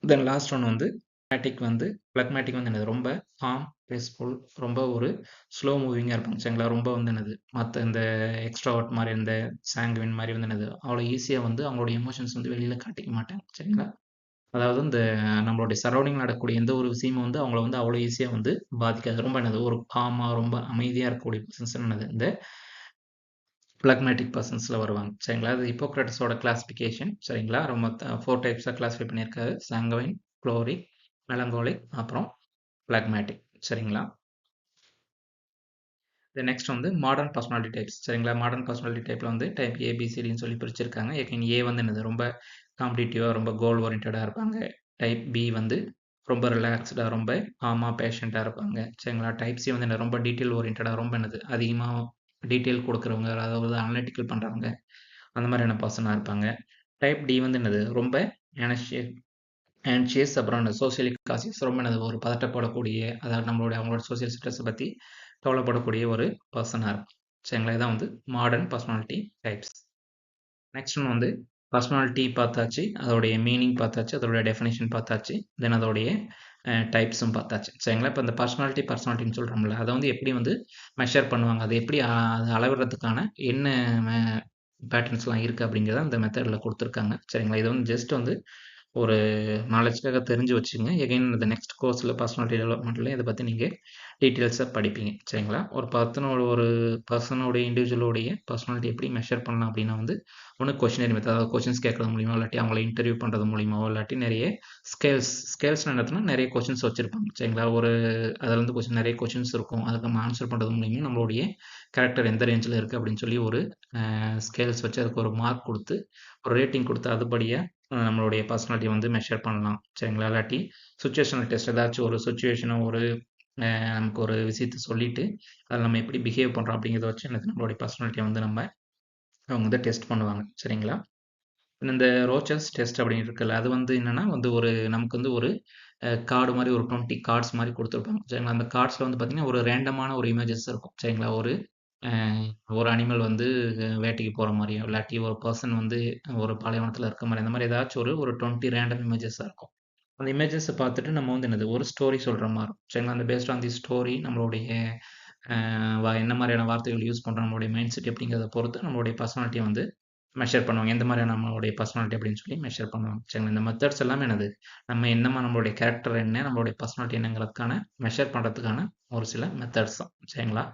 தென் லாஸ்ட் ஒன் வந்து பிளக்மேட்டிக் வந்து என்னது, ரொம்ப காம், பீஸ்ஃபுல், ரொம்ப ஒரு ஸ்லோ மூவிங்காக இருப்பாங்க சரிங்களா. ரொம்ப வந்து என்னது, மற்ற இந்த எக்ஸ்ட்ராவர்ட் மாதிரி, இந்த சாங்குவின் மாதிரி வந்து என்னது, அவ்வளோ ஈஸியாக வந்து அவங்களோட எமோஷன்ஸ் வந்து வெளியில் காட்டிக்க மாட்டாங்க சரிங்களா. அதாவது இந்த நம்மளுடைய சரௌண்டிங்ல நடக்கக்கூடிய எந்த ஒரு விஷயமும் வந்து அவங்கள வந்து அவ்வளோ ஈஸியாக வந்து பாதிக்காது. ரொம்ப என்னது, ஒரு காமா, ரொம்ப அமைதியாக இருக்கக்கூடிய பர்சன்ஸ் என்னது இந்த பிளக்மேட்டிக் பர்சன்ஸில் வருவாங்க சரிங்களா. அது ஹிப்போக்ரட்டஸோட கிளாசிஃபிகேஷன் சரிங்களா. ரொம்ப 4 டைப்ஸாக கிளாஸிஃபை பண்ணியிருக்காரு. சாங்கவைன், குளோரிக், மெலங்கோலிக், அப்புறம் பிளக்மேட்டிக் சரிங்களா. நெக்ஸ்ட் வந்து மாடர்ன் பர்சனாலிட்டி டைப்ஸ் சரிங்களா. மாடர்ன் பர்சனாலிட்டி டைப்பில் வந்து டைப் ஏபிசிடின்னு சொல்லி பிரிச்சிருக்காங்க. ஏ வந்து என்னது, ரொம்ப காம்படிட்டிவாக, ரொம்ப கோல் ஓரியன்டாக இருப்பாங்க. டைப் பி வந்து ரொம்ப ரிலாக்ஸ்டாக, ரொம்ப காமாக, பேஷண்ட்டாக இருப்பாங்க சரிங்களா. டைப் சி வந்து என்ன, ரொம்ப டீட்டெயில் ஓரியன்டாக, ரொம்ப என்னது அதிகமாக டீட்டெயில் கொடுக்குறவங்க, அதாவது அனலிட்டிக்கல் பண்ணுறவங்க, அந்த மாதிரியான பர்சனாக இருப்பாங்க. டைப் டி வந்து என்னது, ரொம்ப ஆன்ஷியஸ், அப்புறம் சோசியலி காசியஸ், ரொம்ப என்னது ஒரு பதட்டப்படக்கூடிய, அதாவது அவங்களோட சோசியல் ஸ்ட்ரெஸ்ஸை பற்றி கவலைப்படக்கூடிய ஒரு பர்சனாக இருக்கும் சரிங்களா. இதான் வந்து மாடர்ன் பர்சனாலிட்டி டைப்ஸ். நெக்ஸ்ட் ஒன்று வந்து பர்சனாலிட்டி பார்த்தாச்சு, அதோடைய மீனிங் பார்த்தாச்சு, அதோடைய டெஃபினேஷன் பார்த்தாச்சு, தென் அதோடைய டைப்ஸும் பார்த்தாச்சு சரிங்களா. இப்போ இந்த பர்சனாலிட்டின்னு சொல்கிறோம்ல, அதை வந்து எப்படி வந்து மெஷர் பண்ணுவாங்க, அதை எப்படி அது அளவிடுறதுக்கான என்ன பேட்டர்ன்ஸ்லாம் இருக்குது அப்படிங்கிறத அந்த மெத்தடில் கொடுத்துருக்காங்க சரிங்களா. இது வந்து ஜஸ்ட் வந்து ஒரு நாலேஜ்க்காக தெரிஞ்சு வச்சுங்க. எகைன் இந்த நெக்ஸ்ட் கோர்ஸில் பர்சனாலிட்டி டெவலப்மெண்ட்டில் இதை பற்றி நீங்கள் டீட்டெயில்ஸாக படிப்பீங்க சரிங்களா. ஒரு பர்சனோடைய இண்டிவிஜுவலோடைய பர்சனாலிட்டி எப்படி மெஷர் பண்ணலாம் அப்படின்னா வந்து ஒன்று கொஷினரி மெத்தட், அதாவது கொஷின்ஸ் கேட்கறது மூலியமாக, இல்லாட்டி அவங்கள இன்டர்வியூ பண்ணுறது மூலியமாவோ, இல்லாட்டி நிறைய ஸ்கேல்ஸ் நடத்தினா நிறைய கொஷின்ஸ் வச்சுருப்பாங்க சரிங்களா. அதில் வந்து நிறைய கொஷின்ஸ் இருக்கும். அதுக்கு நம்ம ஆன்சர் பண்ணுறது மூலியமாக நம்மளுடைய கேரக்டர் எந்த ரேஞ்சில் இருக்குது அப்படின்னு சொல்லி ஒரு ஸ்கேல்ஸ் வச்சு அதுக்கு ஒரு மார்க் கொடுத்து, ஒரு ரேட்டிங் கொடுத்து, அதுபடியாக நம்மளுடைய பர்சனாலிட்டி வந்து மெஷர் பண்ணலாம் சரிங்களா. இல்லாட்டி சுச்சுவேஷனல் டெஸ்ட், ஏதாச்சும் ஒரு சுச்சுவேஷனை நமக்கு ஒரு விஷயத்தை சொல்லிட்டு அதில் நம்ம எப்படி பிஹேவ் பண்ணுறோம் அப்படிங்கிறத வச்சு நம்மளுடைய பர்சனாலிட்டியை வந்து அவங்க வந்து டெஸ்ட் பண்ணுவாங்க சரிங்களா. இந்த ரோச்சர்ஸ் டெஸ்ட் அப்படின்னு இருக்குல்ல, அது வந்து என்னன்னா வந்து நமக்கு வந்து ஒரு கார்டு மாதிரி, ஒரு 20 கார்ட்ஸ் மாதிரி கொடுத்துருப்பாங்க சரிங்களா. அந்த கார்ட்ஸில் வந்து பார்த்தீங்கன்னா ஒரு ரேண்டமான ஒரு இமேஜஸ் இருக்கும் சரிங்களா. ஒரு அனிமல் வந்து வேட்டைக்கு போகிற மாதிரியோ, இல்லாட்டி ஒரு பர்சன் வந்து ஒரு பாலைவனத்தில் இருக்க மாதிரி, அந்த மாதிரி ஏதாச்சும் ஒரு 20 ரேண்டம் இமேஜஸாக இருக்கும். அந்த இமேஜஸை பார்த்துட்டு நம்ம வந்து என்னது, ஒரு ஸ்டோரி சொல்கிற மாதிரி இருக்கும் சரிங்களா. அந்த பேஸ்ட் ஆன் தி ஸ்டோரி நம்மளுடைய என்ன மாதிரியான வார்த்தைகள் யூஸ் பண்ணுறோம், நம்மளுடைய மைண்ட் செட் எப்படிங்கிறத பொறுத்து நம்மளுடைய பர்சனாலிட்டியை வந்து மெஷர் பண்ணுவாங்க. எந்த மாதிரியான நம்மளுடைய பர்சனாலிட்டி அப்படின்னு சொல்லி மெஷர் பண்ணுவாங்க சரிங்களா. இந்த மெத்தட்ஸ் எல்லாமே என்னது, நம்ம நம்மளுடைய கேரக்டர் என்ன, நம்மளுடைய பர்சனாலிட்டி என்னங்கிறதுக்கான மெஷர் பண்ணுறதுக்கான ஒரு சில மெத்தட்ஸ் தான் சரிங்களா.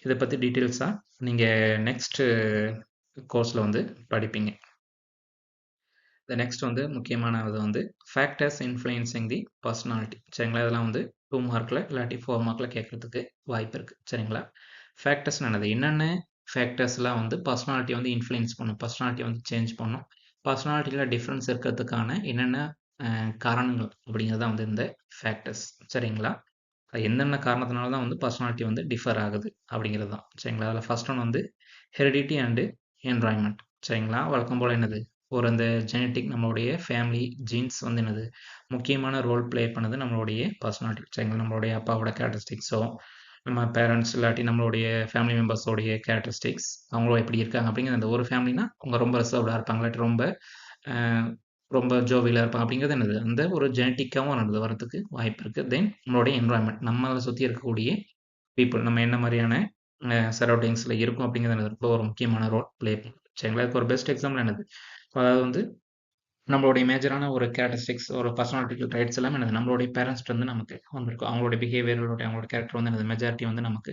இதை பற்றி டீட்டெயில்ஸாக நீங்கள் நெக்ஸ்ட்டு கோர்ஸில் வந்து படிப்பீங்க. இந்த நெக்ஸ்ட் வந்து முக்கியமானது வந்து ஃபேக்டர்ஸ் இன்ஃப்ளூயன்சிங் தி பர்சனாலிட்டி சரிங்களா. இதெல்லாம் வந்து 2 மார்க்கில் இல்லாட்டி 4 மார்க்கில் கேட்குறதுக்கு வாய்ப்பு இருக்குது சரிங்களா. ஃபேக்டர்ஸ் என்னது, என்னென்ன ஃபேக்டர்ஸ்லாம் வந்து பர்சனாலிட்டி வந்து இன்ஃப்ளூயன்ஸ் பண்ணும், பர்சனாலிட்டி வந்து சேஞ்ச் பண்ணும், பர்சனாலிட்டியில் டிஃப்ரென்ஸ் இருக்கிறதுக்கான என்னென்ன காரணங்கள் அப்படிங்கிறது தான் வந்து இந்த ஃபேக்டர்ஸ். சரிங்களா? எந்தெந்த காரணத்தினால தான் வந்து பர்சனாலிட்டி வந்து டிஃபர் ஆகுது அப்படிங்கிறது தான். சரிங்களா? அதில் ஃபர்ஸ்ட் ஒன் வந்து ஹெரிடிட்டி அண்டு என்வாயன்மெண்ட். சரிங்களா? வழக்கம் போல் என்னது ஒரு அந்த ஜெனட்டிக் நம்மளுடைய ஃபேமிலி ஜீன்ஸ் வந்து என்னது முக்கியமான ரோல் ப்ளே பண்ணுது நம்மளுடைய பர்சனாலிட்டி. சரிங்களா? நம்மளுடைய அப்பாவோட கேரக்டரிஸ்டிக்ஸோ நம்ம பேரண்ட்ஸ் இல்லாட்டி நம்மளுடைய ஃபேமிலி மெம்பர்ஸோடைய கேரக்டரிஸ்டிக்ஸ் அவங்களும் எப்படி இருக்காங்க அப்படிங்கிற அந்த ஒரு ஃபேமிலினா அவங்க ரொம்ப ரிசர்வ்டாக இருப்பாங்க இல்லாட்டி ரொம்ப அஹ், ரொம்ப ஜோவியலாக இருப்பாங்க அப்படிங்கிறது என்னது அந்த ஒரு ஜெனட்டிக்காகவும் நடந்து வரதுக்கு வாய்ப்பு இருக்குது. தென் நம்மளுடைய என்வரான்மெண்ட் நம்மளை சுற்றி இருக்கக்கூடிய பீப்புள் நம்ம என்ன மாதிரியான சரௌண்டிங்ஸில் இருக்கும் அப்படிங்கிறது ரொம்ப ஒரு முக்கியமான ரோல் ப்ளே பண்ணுது. சரிங்களா? இதுக்கு ஒரு பெஸ்ட் எக்ஸாம்பிள் என்னது அதாவது வந்து நம்மளுடைய மேஜரான ஒரு கேரக்டரிஸ்டிக்ஸ் ஒரு பர்சனாலிட்டிக்கல் ட்ரைட்ஸ் எல்லாமே என்னது நம்மளுடைய பேரண்ட்ஸ்ட்டு வந்து நமக்கு வந்திருக்கும். அவங்களுடைய பிஹேவியரோட அவங்களோட கேரக்டர் வந்து என்னது மெஜாரிட்டி வந்து நமக்கு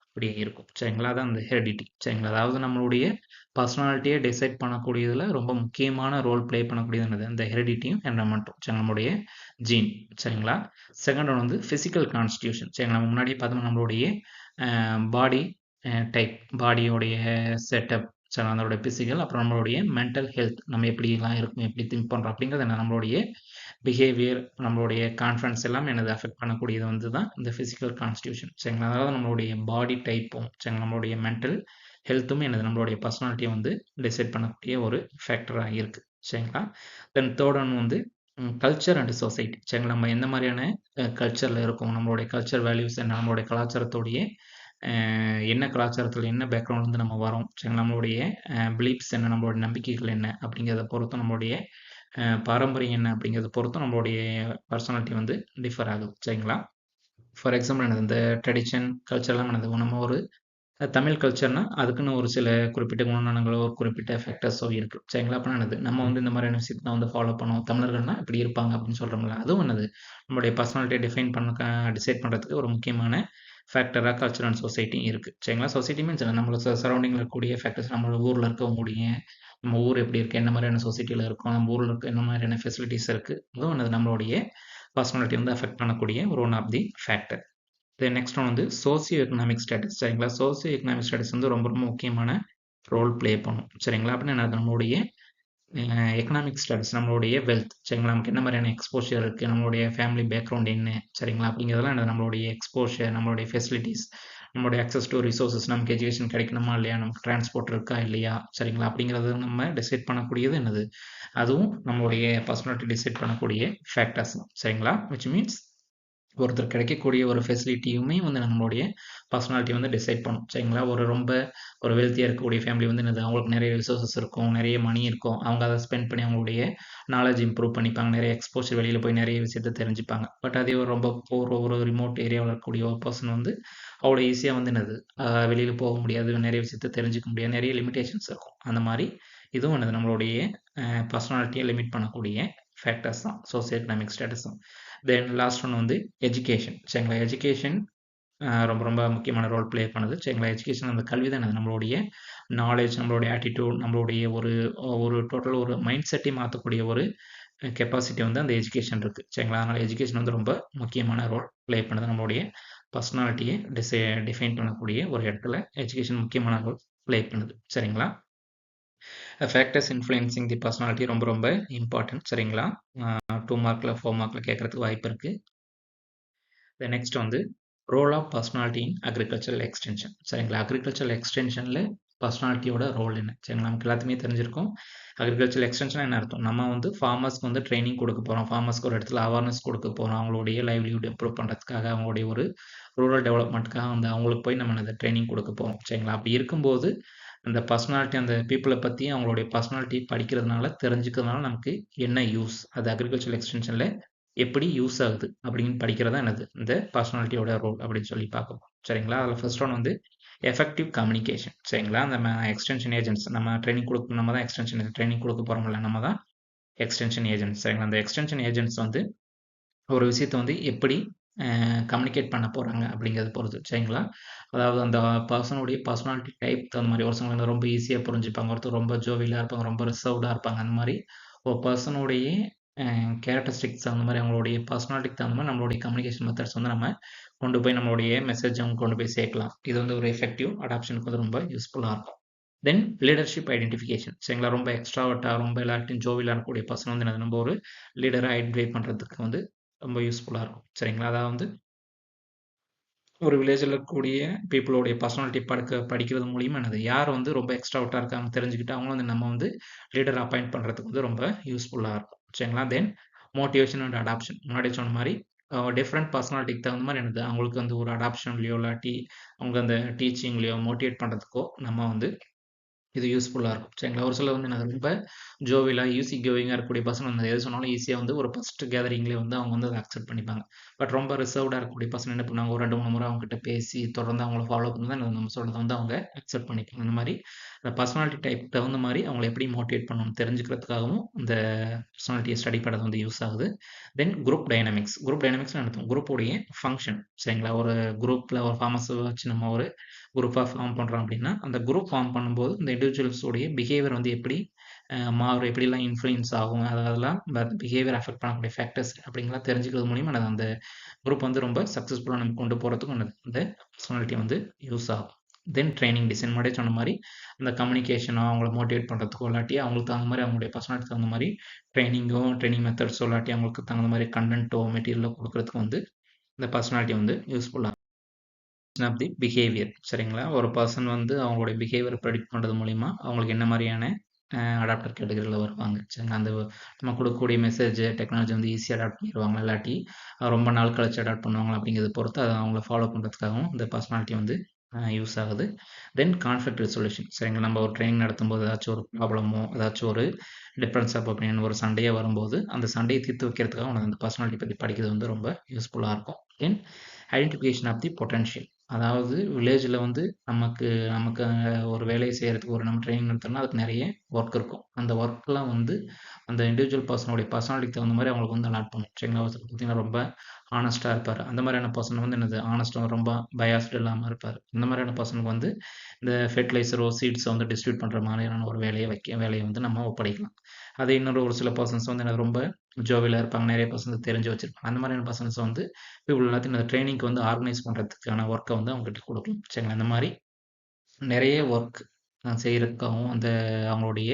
அப்படியே இருக்கும். சரிங்களா? அதான் அந்த ஹெரிடிட்டி. சரிங்களா? அதாவது நம்மளுடைய பர்சனாலிட்டியை டிசைட் பண்ணக்கூடியதில் ரொம்ப முக்கியமான ரோல் ப்ளே பண்ணக்கூடியது என்னது இந்த ஹெரிடிட்டியும் என்வரன்மெண்ட்டும். சரி நம்மளுடைய ஜீன். சரிங்களா? செகண்ட் ஒன் வந்து ஃபிசிக்கல் கான்ஸ்டியூஷன். சரிங்களா? நம்ம முன்னாடியே பார்த்தோம்னா நம்மளுடைய பாடி டைப் பாடியோடைய செட்டப் சரி அதோட பிசிக்கல் அப்புறம் நம்மளுடைய மென்டல் ஹெல்த் நம்ம எப்படிலாம் இருக்கும் எப்படி திங்க் பண்ணுறோம் அப்படிங்கிறது என்ன நம்மளுடைய பிஹேவியர் நம்மளுடைய கான்ஃபிடன்ஸ் எல்லாமே என்னது அஃபெக்ட் பண்ணக்கூடியது வந்து தான் இந்த ஃபிசிக்கல் கான்ஸ்டியூஷன். சரிங்களா? அதாவது நம்மளுடைய பாடி டைப்பும் சரிங்களா நம்மளுடைய மென்டல் ஹெல்த்துமே என்னது நம்மளுடைய பர்சனாலிட்டியை வந்து டிசைட் பண்ணக்கூடிய ஒரு ஃபேக்டராக இருக்குது. சரிங்களா? தென் தேர்ட் ஒன் வந்து கல்ச்சர் அண்ட் சொசைட்டி. சரிங்களா? நம்ம எந்த மாதிரியான கல்ச்சரில் இருக்கோம் நம்மளுடைய கல்ச்சர் வேல்யூஸ் என்ன நம்மளுடைய கலாச்சாரத்தோடைய என்ன கலாச்சாரத்தில் என்ன பேக்ரவுண்ட்லேருந்து நம்ம வரோம் சரிங்களா நம்மளுடைய பிலீஃப்ஸ் என்ன நம்மளுடைய நம்பிக்கைகள் என்ன அப்படிங்கிறத பொறுத்தும் நம்மளுடைய பாரம்பரியம் என்ன அப்படிங்கிறத பொறுத்தும் நம்மளுடைய பர்சனாலிட்டி வந்து டிஃபர் ஆகுது. சரிங்களா? ஃபார் எக்ஸாம்பிள் என்னது இந்த ட்ரெடிஷன் கல்ச்சர்லாம் என்னது நம்ம ஒரு தமிழ் கல்ச்சர்னா அதுக்குன்னு ஒரு சில குறிப்பிட்ட குணநலங்களோ ஒரு குறிப்பிட்ட ஃபேக்டர்ஸோ இருக்குது. சரிங்களா? அப்போ என்னது நம்ம வந்து இந்த மாதிரியான விஷயத்தை வந்து ஃபாலோ பண்ணுவோம் தமிழர்கள்னா இப்படி இருப்பாங்க அப்படின்னு சொல்கிறோம்ல அதுவும் என்னது நம்மளுடைய பர்சனாலிட்டியை டிஃபைன் பண்ண டிசைட் பண்ணுறதுக்கு ஒரு முக்கியமான ஃபேக்டராக கல்ச்சர் அண்ட் சொசைட்டி இருக்குது. சரிங்களா? சொசைட்டி மீன்ஸ் நம்மளோட சரௌண்டிங்கில் இருக்கக்கூடிய ஃபேக்டர்ஸ் நம்மளோட ஊரில் இருக்கக்கூடிய நம்ம ஊர் எப்படி இருக்குது என்ன மாதிரியான சொசைட்டியில் இருக்கும் நம்ம ஊரில் இருக்க என்ன மாதிரியான ஃபெசிலிட்டிஸ் இருக்குது அதுவும் என்னது நம்மளுடைய பர்சனாலிட்டி வந்து அஃபெக்ட் பண்ணக்கூடிய ஒரு one of the factor. Then next one வந்து சோசியோ எக்கனாமிக் ஸ்டேட்டஸ். சரிங்களா? சோசியோ எக்கனாமிக் ஸ்டேட்டஸ் வந்து ரொம்ப ரொம்ப முக்கியமான ரோல் ப்ளே பண்ணும். சரிங்களா? அப்படின்னா என்னது நம்மளுடைய எக்கனாமிக் ஸ்டேட்டஸ் நம்மளுடைய வெல்த் சரிங்களா நமக்கு என்ன மாதிரியான எக்ஸ்போஷர் இருக்குது நம்மளுடைய ஃபேமிலி பேக்ரவுண்ட் என்ன சரிங்களா அப்படிங்கிறதெல்லாம் என்னது நம்மளுடைய எக்ஸ்போஷர் நம்மளுடைய ஃபெசிலிட்டிஸ் நம்மளுடைய அக்சஸ் டு ரிசோர்ஸஸ் நமக்கு எஜுகேஷன் கிடைக்கணுமா இல்லையா நமக்கு டிரான்ஸ்போர்ட் இருக்கா இல்லையா சரிங்களா அப்படிங்கிறது நம்ம டிசைட் பண்ணக்கூடியது என்னது அதுவும் நம்மளுடைய பர்சனாலிட்டி டிசைட் பண்ணக்கூடிய ஃபேக்டர்ஸ் தான். சரிங்களா? விச் மீன்ஸ் ஒருத்தர் கிடைக்கக்கூடிய ஒரு ஃபெசிலிட்டியுமே வந்து நம்மளுடைய பர்சனாலிட்டி வந்து டிசைட் பண்ணும். சரிங்களா? ரொம்ப ஒரு வெல்த்தியாக இருக்கக்கூடிய ஃபேமிலி வந்து என்னது அவங்களுக்கு நிறைய ரிசோர்ஸஸ் இருக்கும் நிறைய மணி இருக்கும் அவங்க அதை ஸ்பெண்ட் பண்ணி அவங்களுடைய நாலேஜ் இம்ப்ரூவ் பண்ணிப்பாங்க நிறைய எக்ஸ்போஷர் வெளியில் போய் நிறைய விஷயத்தை தெரிஞ்சுப்பாங்க. பட் அதே ஒரு ரொம்ப ஒரு ரிமோட் ஏரியாவில் இருக்கக்கூடிய ஒரு பர்சன் வந்து அவ்வளோ ஈஸியாக வந்து என்னது வெளியில் போக முடியாது நிறைய விஷயத்தை தெரிஞ்சுக்க முடியாது நிறைய லிமிடேஷன்ஸ் இருக்கும். அந்த மாதிரி இதுவும் என்னது நம்மளுடைய பர்சனாலிட்டியை லிமிட் பண்ணக்கூடிய ஃபேக்டர்ஸ் தான் சோசியோ எக்கனாமிக் ஸ்டேட்டஸ் தான். தென் லாஸ்ட் ஒன் வந்து எஜுகேஷன். சரிங்களா? எஜுகேஷன் ரொம்ப ரொம்ப முக்கியமான ரோல் ப்ளே பண்ணுது. சரிங்களா? எஜுகேஷன் அந்த கல்வி தான் நம்மளுடைய நாலேஜ் நம்மளுடைய ஆட்டிடியூட் நம்மளுடைய ஒரு ஒரு டோட்டல் ஒரு மைண்ட் செட்டை மாற்றக்கூடிய ஒரு கெப்பாசிட்டி வந்து அந்த எஜுகேஷன் இருக்குது. சரிங்களா? அதனால் எஜுகேஷன் வந்து ரொம்ப முக்கியமான ரோல் ப்ளே பண்ணுது நம்மளுடைய பர்சனாலிட்டியை டிஃபைன் பண்ணக்கூடிய ஒரு இடத்துல எஜுகேஷன் முக்கியமான ரோல் ப்ளே பண்ணுது. சரிங்களா? ஃபேக்டர்ஸ் இன்ஃப்ளூயன்சிங் தி பர்சனாலிட்டி ரொம்ப ரொம்ப இம்பார்ட்டன்ட். சரிங்களா? 2 மார்க்கில் 4 மார்க்கில் கேட்குறதுக்கு வாய்ப்பு இருக்குது. நெக்ஸ்ட் வந்து role of personality in agricultural extension. சரிங்களா? அக்ரிகல்ச்சரல் எக்ஸ்டென்ஷனில் பர்சனாலிட்டியோட ரோல் என்ன சரிங்களா நமக்கு எல்லாத்துக்குமே தெரிஞ்சிருக்கும். அக்ரிகல்ச்சரல் எக்ஸ்டென்ஷன் என்ன அர்த்தம் நம்ம வந்து ஃபார்மர்ஸ்க்கு வந்து ட்ரைனிங் கொடுக்க போகிறோம் ஃபார்மர்ஸ்க்கு ஒரு இடத்துல அவேர்னஸ் கொடுக்க போகிறோம் அவங்களுடைய லைவ்லிஹுட் இம்ப்ரூவ் பண்ணுறதுக்காக அவங்களுடைய ஒரு ரூரல் டெவலப்மெண்ட்டுக்காக வந்து அவங்களுக்கு போய் நம்ம அந்த ட்ரைனிங் கொடுக்க போகிறோம். சரிங்களா? அப்படி இருக்கும்போது அந்த பர்சனாலிட்டி அந்த பீப்புளை பற்றி அவங்களுடைய பர்சனாலிட்டி படிக்கிறதுனால தெரிஞ்சுக்கிறதுனால நமக்கு என்ன யூஸ் அது அக்ரிகல்ச்சரல் எக்ஸ்டென்ஷனில் எப்படி யூஸ் ஆகுது அப்படின்னு படிக்கிறதா என்னது இந்த பர்சனாலிட்டியோட ரோல் அப்படின்னு சொல்லி பார்க்க போகிறோம். சரிங்களா? அதில் ஃபர்ஸ்ட் ஒன் வந்து எஃபெக்டிவ் கம்யூனிகேஷன். சரிங்களா? நம்ம எக்ஸ்டென்ஷன் ஏஜென்ட்ஸ் நம்ம ட்ரைனிங் கொடுக்க நம்ம தான் எக்ஸ்டென்ஷன் ட்ரைனிங் கொடுக்க போகிறோம்ல நம்ம தான் எக்ஸ்டென்ஷன் ஏஜென்ட்ஸ். சரிங்களா? அந்த எக்ஸ்டென்ஷன் ஏஜென்ட்ஸ் வந்து ஒரு விஷயத்தை வந்து எப்படி கம்யூனிகேட் பண்ண போகிறாங்க அப்படிங்கிறது பொறுத்து. சரிங்களா? அதாவது அந்த பர்சனுடைய பர்சனாலிட்டி டைப் தகுந்த மாதிரி ஒருத்தவங்க வந்து ரொம்ப ஈஸியாக புரிஞ்சுப்பாங்க ஒருத்தர் ரொம்ப ஜோவியலாக இருப்பாங்க ரொம்ப ரிசர்வ்டாக இருப்பாங்க. அந்த மாதிரி ஒரு பர்சனுடைய கேரக்டரிஸ்டிக்ஸ் அந்த மாதிரி அவங்களுடைய பர்சனாலிட்டிக்கு தகுந்த மாதிரி நம்மளுடைய கம்யூனிகேஷன் மெத்தட்ஸ் வந்து நம்ம கொண்டு போய் நம்மளுடைய மெசேஜ் அவங்க கொண்டு போய் சேர்க்கலாம். இது வந்து ஒரு எஃபெக்டிவ் அடாப்ஷனுக்கு வந்து ரொம்ப யூஸ்ஃபுல்லாக இருக்கும். தென் லீடர்ஷிப் ஐடென்டிஃபிகேஷன் சரிங்களா, ரொம்ப எக்ஸ்ட்ராவர்ட்டா ரொம்ப எல்லார்ட்டையும் ஜோவியலா இருக்கக்கூடிய பர்சன் வந்து என்னது நம்ம ஒரு லீடரா ஐடென்டிஃபை பண்ணுறதுக்கு வந்து ரொம்ப யூஸ்ஃபுல்லாக இருக்கும் சரிங்களா. அதாவது வந்து ஒரு வில்லேஜில் இருக்கக்கூடிய பீப்புளோடைய பர்சனாலிட்டி படிக்கிறது மூலியமா என்னது யார் வந்து ரொம்ப எக்ஸ்ட்ராவர்ட்டாக இருக்காங்க தெரிஞ்சுக்கிட்டு அவங்களும் வந்து நம்ம வந்து லீடர் அப்பாயிண்ட் பண்ணுறதுக்கு வந்து ரொம்ப யூஸ்ஃபுல்லாக இருக்கும் சரிங்களா. தென் மோட்டிவேஷன் அண்ட் அடாப்ஷன் முன்னாடி சொன்ன மாதிரி டிஃப்ரெண்ட் பர்சனாலிட்டிக்கு தகுந்த மாதிரி என்னது அவங்களுக்கு வந்து ஒரு அடாப்ஷன்லையோ இல்லாட்டி அவங்க அந்த டீச்சிங்லையோ மோட்டிவேட் பண்ணுறதுக்கோ நம்ம வந்து இது யூஸ்ஃபுல்லாக இருக்கும் சரிங்களா. ஒரு சிலர் வந்து நான் ரொம்ப ஜோவியலாக ஈஸி கோவிங்காக இருக்கக்கூடிய பர்சன் வந்து எது சொன்னாலும் ஈஸியாக வந்து ஒரு ஃபர்ஸ்ட் கேதரிங்லேயே வந்து அவங்க வந்து அதை அக்செப்ட் பண்ணிப்பாங்க. பட் ரொம்ப ரிசர்வ்டாக இருக்கக்கூடிய பர்சன் என்ன பண்ணுவாங்க, ஒரு 2, 3 முறை அவங்ககிட்ட பேசி தொடர்ந்து அவங்கள ஃபாலோ பண்ணி தான் நம்ம சொல்கிறத வந்து அவங்க அக்செப்ட் பண்ணிப்பாங்க. இந்த மாதிரி அந்த பர்சனாலிட்டி டைப் தகுந்த மாதிரி அவங்கள எப்படி மோட்டிவேட் பண்ணணும்னு தெரிஞ்சுக்கிறதுக்காகவும் இந்த பர்சனாலிட்டியை ஸ்டடி பண்ணுறது வந்து யூஸ் ஆகுது. தென் குரூப் டைனமிக்ஸ் நடத்தும் குரூப்போடைய ஃபங்க்ஷன் சரிங்களா. ஒரு குரூப்பில் ஒரு ஃபார்மஸை வச்சு நம்ம ஒரு குரூப்பாக ஃபார்ம் பண்ணுறோம் அப்படின்னா அந்த குரூப் ஃபார்ம் பண்ணும்போது இந்த இண்டிவிஜுவல்ஸோடைய பிஹேவியர் வந்து எப்படி மாறும், எப்படிலாம் இன்ஃப்ளூயன்ஸ் ஆகும், அதெல்லாம் பிஹேவியர் அஃபெக்ட் பண்ணக்கூடிய ஃபேக்டர்ஸ் அப்படிங்கலாம் தெரிஞ்சுக்கிறது மூலிமா அது அந்த குரூப் வந்து ரொம்ப சக்ஸஸ்ஃபுல்லாக நம்ம கொண்டு போகிறதுக்கும் அந்த பர்சனாலிட்டி வந்து யூஸ் ஆகும். தென் ட்ரைனிங் டிசைன் முன்னாடியே சொன்ன மாதிரி அந்த கம்யூனிகேஷனோ அவங்கள மோட்டிவேட் பண்ணுறதுக்கோ இல்லாட்டி அவங்களுக்கு தகுந்த மாதிரி அவங்களுடைய பர்சனாலிட்டி தகுந்த மாதிரி ட்ரைனிங் மெத்தட்ஸோ இல்லாட்டி அவங்களுக்கு தகுந்த மாதிரி கண்டென்ட்டோ மெட்டீரியலோ கொடுக்கறதுக்கு வந்து இந்த பர்சனாலிட்டி வந்து யூஸ்ஃபுல்லாக ஆஃப் தி பிஹேவியர் சரிங்களா. ஒரு பர்சன் வந்து அவங்களுடைய பிஹேவியர் ப்ரெடிக்ட் பண்ணுறது மூலிமா அவங்களுக்கு என்ன மாதிரியான அடாப்டர் கேட்டகரியில் வருவாங்க சரிங்களா. அந்த நம்ம கொடுக்கக்கூடிய மெசேஜ் டெக்னாலஜி வந்து ஈஸியாக அடாப்ட் பண்ணிடுவாங்க இல்லாட்டி ரொம்ப நாள் கழிச்சு அடாப்ட் பண்ணுவாங்க அப்படிங்கிறத பொறுத்து அதை அவங்கள ஃபாலோ பண்ணுறதுக்காகவும் இந்த பர்சனாலிட்டி வந்து யூஸ் ஆகுது. தென் கான்ஃப்ளிக்ட் ரெசல்யூஷன் சரிங்களா. நம்ம ஒரு ட்ரைனிங் நடத்தும்போது ஏதாச்சும் ஒரு ப்ராப்ளமோ ஏதாச்சும் ஒரு டிஃப்ரென்ஸ் ஆஃப் ஒப்பீனியன் ஒரு சண்டையே வரும்போது அந்த சண்டையை தீர்த்து வைக்கிறதுக்காக உனக்கு அந்த பர்சனாலிட்டி பற்றி படிக்கிறது வந்து ரொம்ப யூஸ்ஃபுல்லாக இருக்கும். தென் ஐடென்டிஃபிகேஷன் ஆஃப் தி பொட்டன்ஷியல் அதாவது வில்லேஜில் வந்து நமக்கு நமக்கு ஒரு வேலையை செய்கிறதுக்கு ஒரு நம்ம ட்ரைனிங் நடத்தணும்னா அதுக்கு நிறைய ஒர்க் இருக்கும். அந்த ஒர்க்லாம் வந்து அந்த இண்டிவிஜுவல் பர்சனுடைய பர்சனாலிட்டிக்கு தகுந்த மாதிரி அவங்களுக்கு வந்து அலாட் பண்ணும் சரிங்களா. ஒருத்தர் பார்த்தீங்கன்னா ரொம்ப ஆனஸ்ட்டாக இருப்பார், அந்த மாதிரியான பர்சன் வந்து என்னது ஆனஸ்ட்டாக ரொம்ப பயாஸ்டு இல்லாமல் இருப்பார். இந்த மாதிரியான பர்சனுக்கு வந்து இந்த ஃபெர்டிலைசரோ சீட்ஸை வந்து டிஸ்ட்ரிபியூட் பண்ணுற மாதிரியான ஒரு வேலையை வந்து நம்ம ஒப்படைக்கலாம். அதே இன்னொரு ஒரு சில பர்சன்ஸ் வந்து எனக்கு ரொம்ப ஜோவியலாக இருப்பாங்க, நிறைய பர்சன்ஸ் தெரிஞ்சு வச்சிருப்பாங்க. அந்த மாதிரியான பர்சன்ஸ் வந்து பீப்புள் எல்லாத்தையும் அந்த ட்ரைனிங்க்கு வந்து ஆர்கனைஸ் பண்ணுறதுக்கான ஒர்க்கை வந்து அவங்ககிட்ட கொடுக்கலாம் சரிங்களா. இந்த மாதிரி நிறைய ஒர்க் செய்கிறதுக்காகவும் அந்த அவங்களுடைய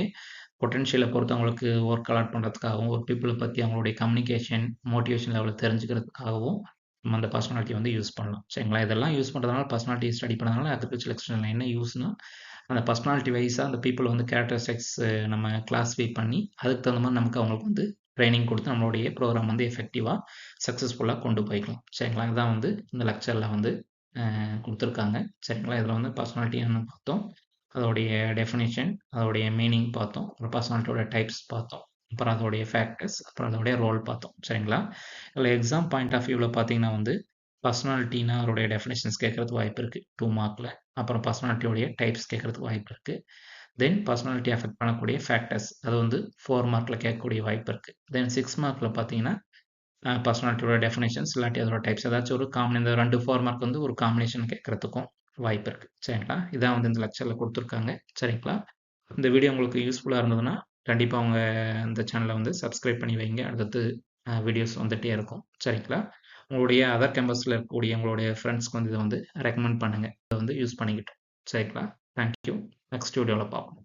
பொட்டென்ஷியலை பொறுத்து அவங்களுக்கு ஒர்க் அலாட் பண்ணுறதுக்காகவும் ஒரு பீப்புளை பற்றி அவங்களுடைய கம்யூனிகேஷன் மோட்டிவேஷன் லெவலை தெரிஞ்சுக்கிறதுக்காகவும் நம்ம அந்த பர்சனாலிட்டி வந்து யூஸ் பண்ணலாம் சரிங்களா. இதெல்லாம் யூஸ் பண்ணுறதுனால பர்சனாலிட்டி ஸ்டடி பண்ணுறதுனால ஆர்டிஃபிஷியல் எக்ஸ்டென்ஷனில் என்ன யூஸ்னா அந்த பர்சனாலிட்டி வைஸாக அந்த பீப்புள் வந்து கேரக்டரிஸ்டிக்ஸ் நம்ம கிளாஸிஃபை பண்ணி அதுக்கு தகுந்த மாதிரி நமக்கு அவங்களுக்கு வந்து ட்ரைனிங் கொடுத்து நம்மளுடைய ப்ரோக்ராம் வந்து எஃபெக்டிவாக சக்ஸஸ்ஃபுல்லாக கொண்டு போய்க்கலாம் சரிங்களா. இதுதான் வந்து இந்த லெக்சரில் வந்து கொடுத்துருக்காங்க சரிங்களா. இதில் வந்து பர்சனாலிட்டி என்ன பார்த்தோம், அதோடைய டெஃபினேஷன், அதோடைய மீனிங் பார்த்தோம், அப்புறம் பர்சனாலிட்டியோட டைப்ஸ் பார்த்தோம், அப்புறம் அதோடைய ஃபேக்டர்ஸ், அப்புறம் அதோடைய ரோல் பார்த்தோம் சரிங்களா. இதில் எக்ஸாம் பாயிண்ட் ஆஃப் வியூவில் பார்த்தீங்கன்னா வந்து பர்சனாலிட்டினா அதோடைய டெஃபினேஷன்ஸ் கேட்கறதுக்கு வாய்ப்பு இருக்குது 2 மார்க்கில், அப்புறம் பர்சனாலிட்டியோடைய டைப்ஸ் கேட்கறதுக்கு வாய்ப்பு இருக்குது. தென் பர்சனாலிட்டி அஃபெக்ட் பண்ணக்கூடிய ஃபேக்டர்ஸ் அது வந்து 4 மார்க்கில் கேட்கக்கூடிய வாய்ப்பு இருக்குது. தென் 6 மார்க்கில் பார்த்தீங்கன்னா பர்சனாலிட்டியோட டெஃபினேஷன்ஸ் இல்லாட்டி அதோட டைப்ஸ் ஏதாச்சும் ஒரு இந்த 2 4 மார்க் வந்து ஒரு காம்பினேஷன் கேட்கறதுக்கும் வாய்ப்பு இருக்குது சரிங்களா. இதான் வந்து இந்த லெக்சரில் கொடுத்துருக்காங்க சரிங்களா. இந்த வீடியோ உங்களுக்கு யூஸ்ஃபுல்லாக இருந்ததுன்னா கண்டிப்பாக அவங்க இந்த சேனலை வந்து சப்ஸ்கிரைப் பண்ணி வைங்க, அடுத்தது வீடியோஸ் வந்துகிட்டே இருக்கும் சரிங்களா. உங்களுடைய அதர் கேம்பஸில் இருக்கக்கூடிய உங்களுடைய ஃப்ரெண்ட்ஸ்க்கு வந்து இதை வந்து ரெக்கமெண்ட் பண்ணுங்கள், இதை வந்து யூஸ் பண்ணிக்கிட்டோம் சரிங்களா. தேங்க்யூ. நெக்ஸ்ட் வீடியோவில் பார்ப்போம்.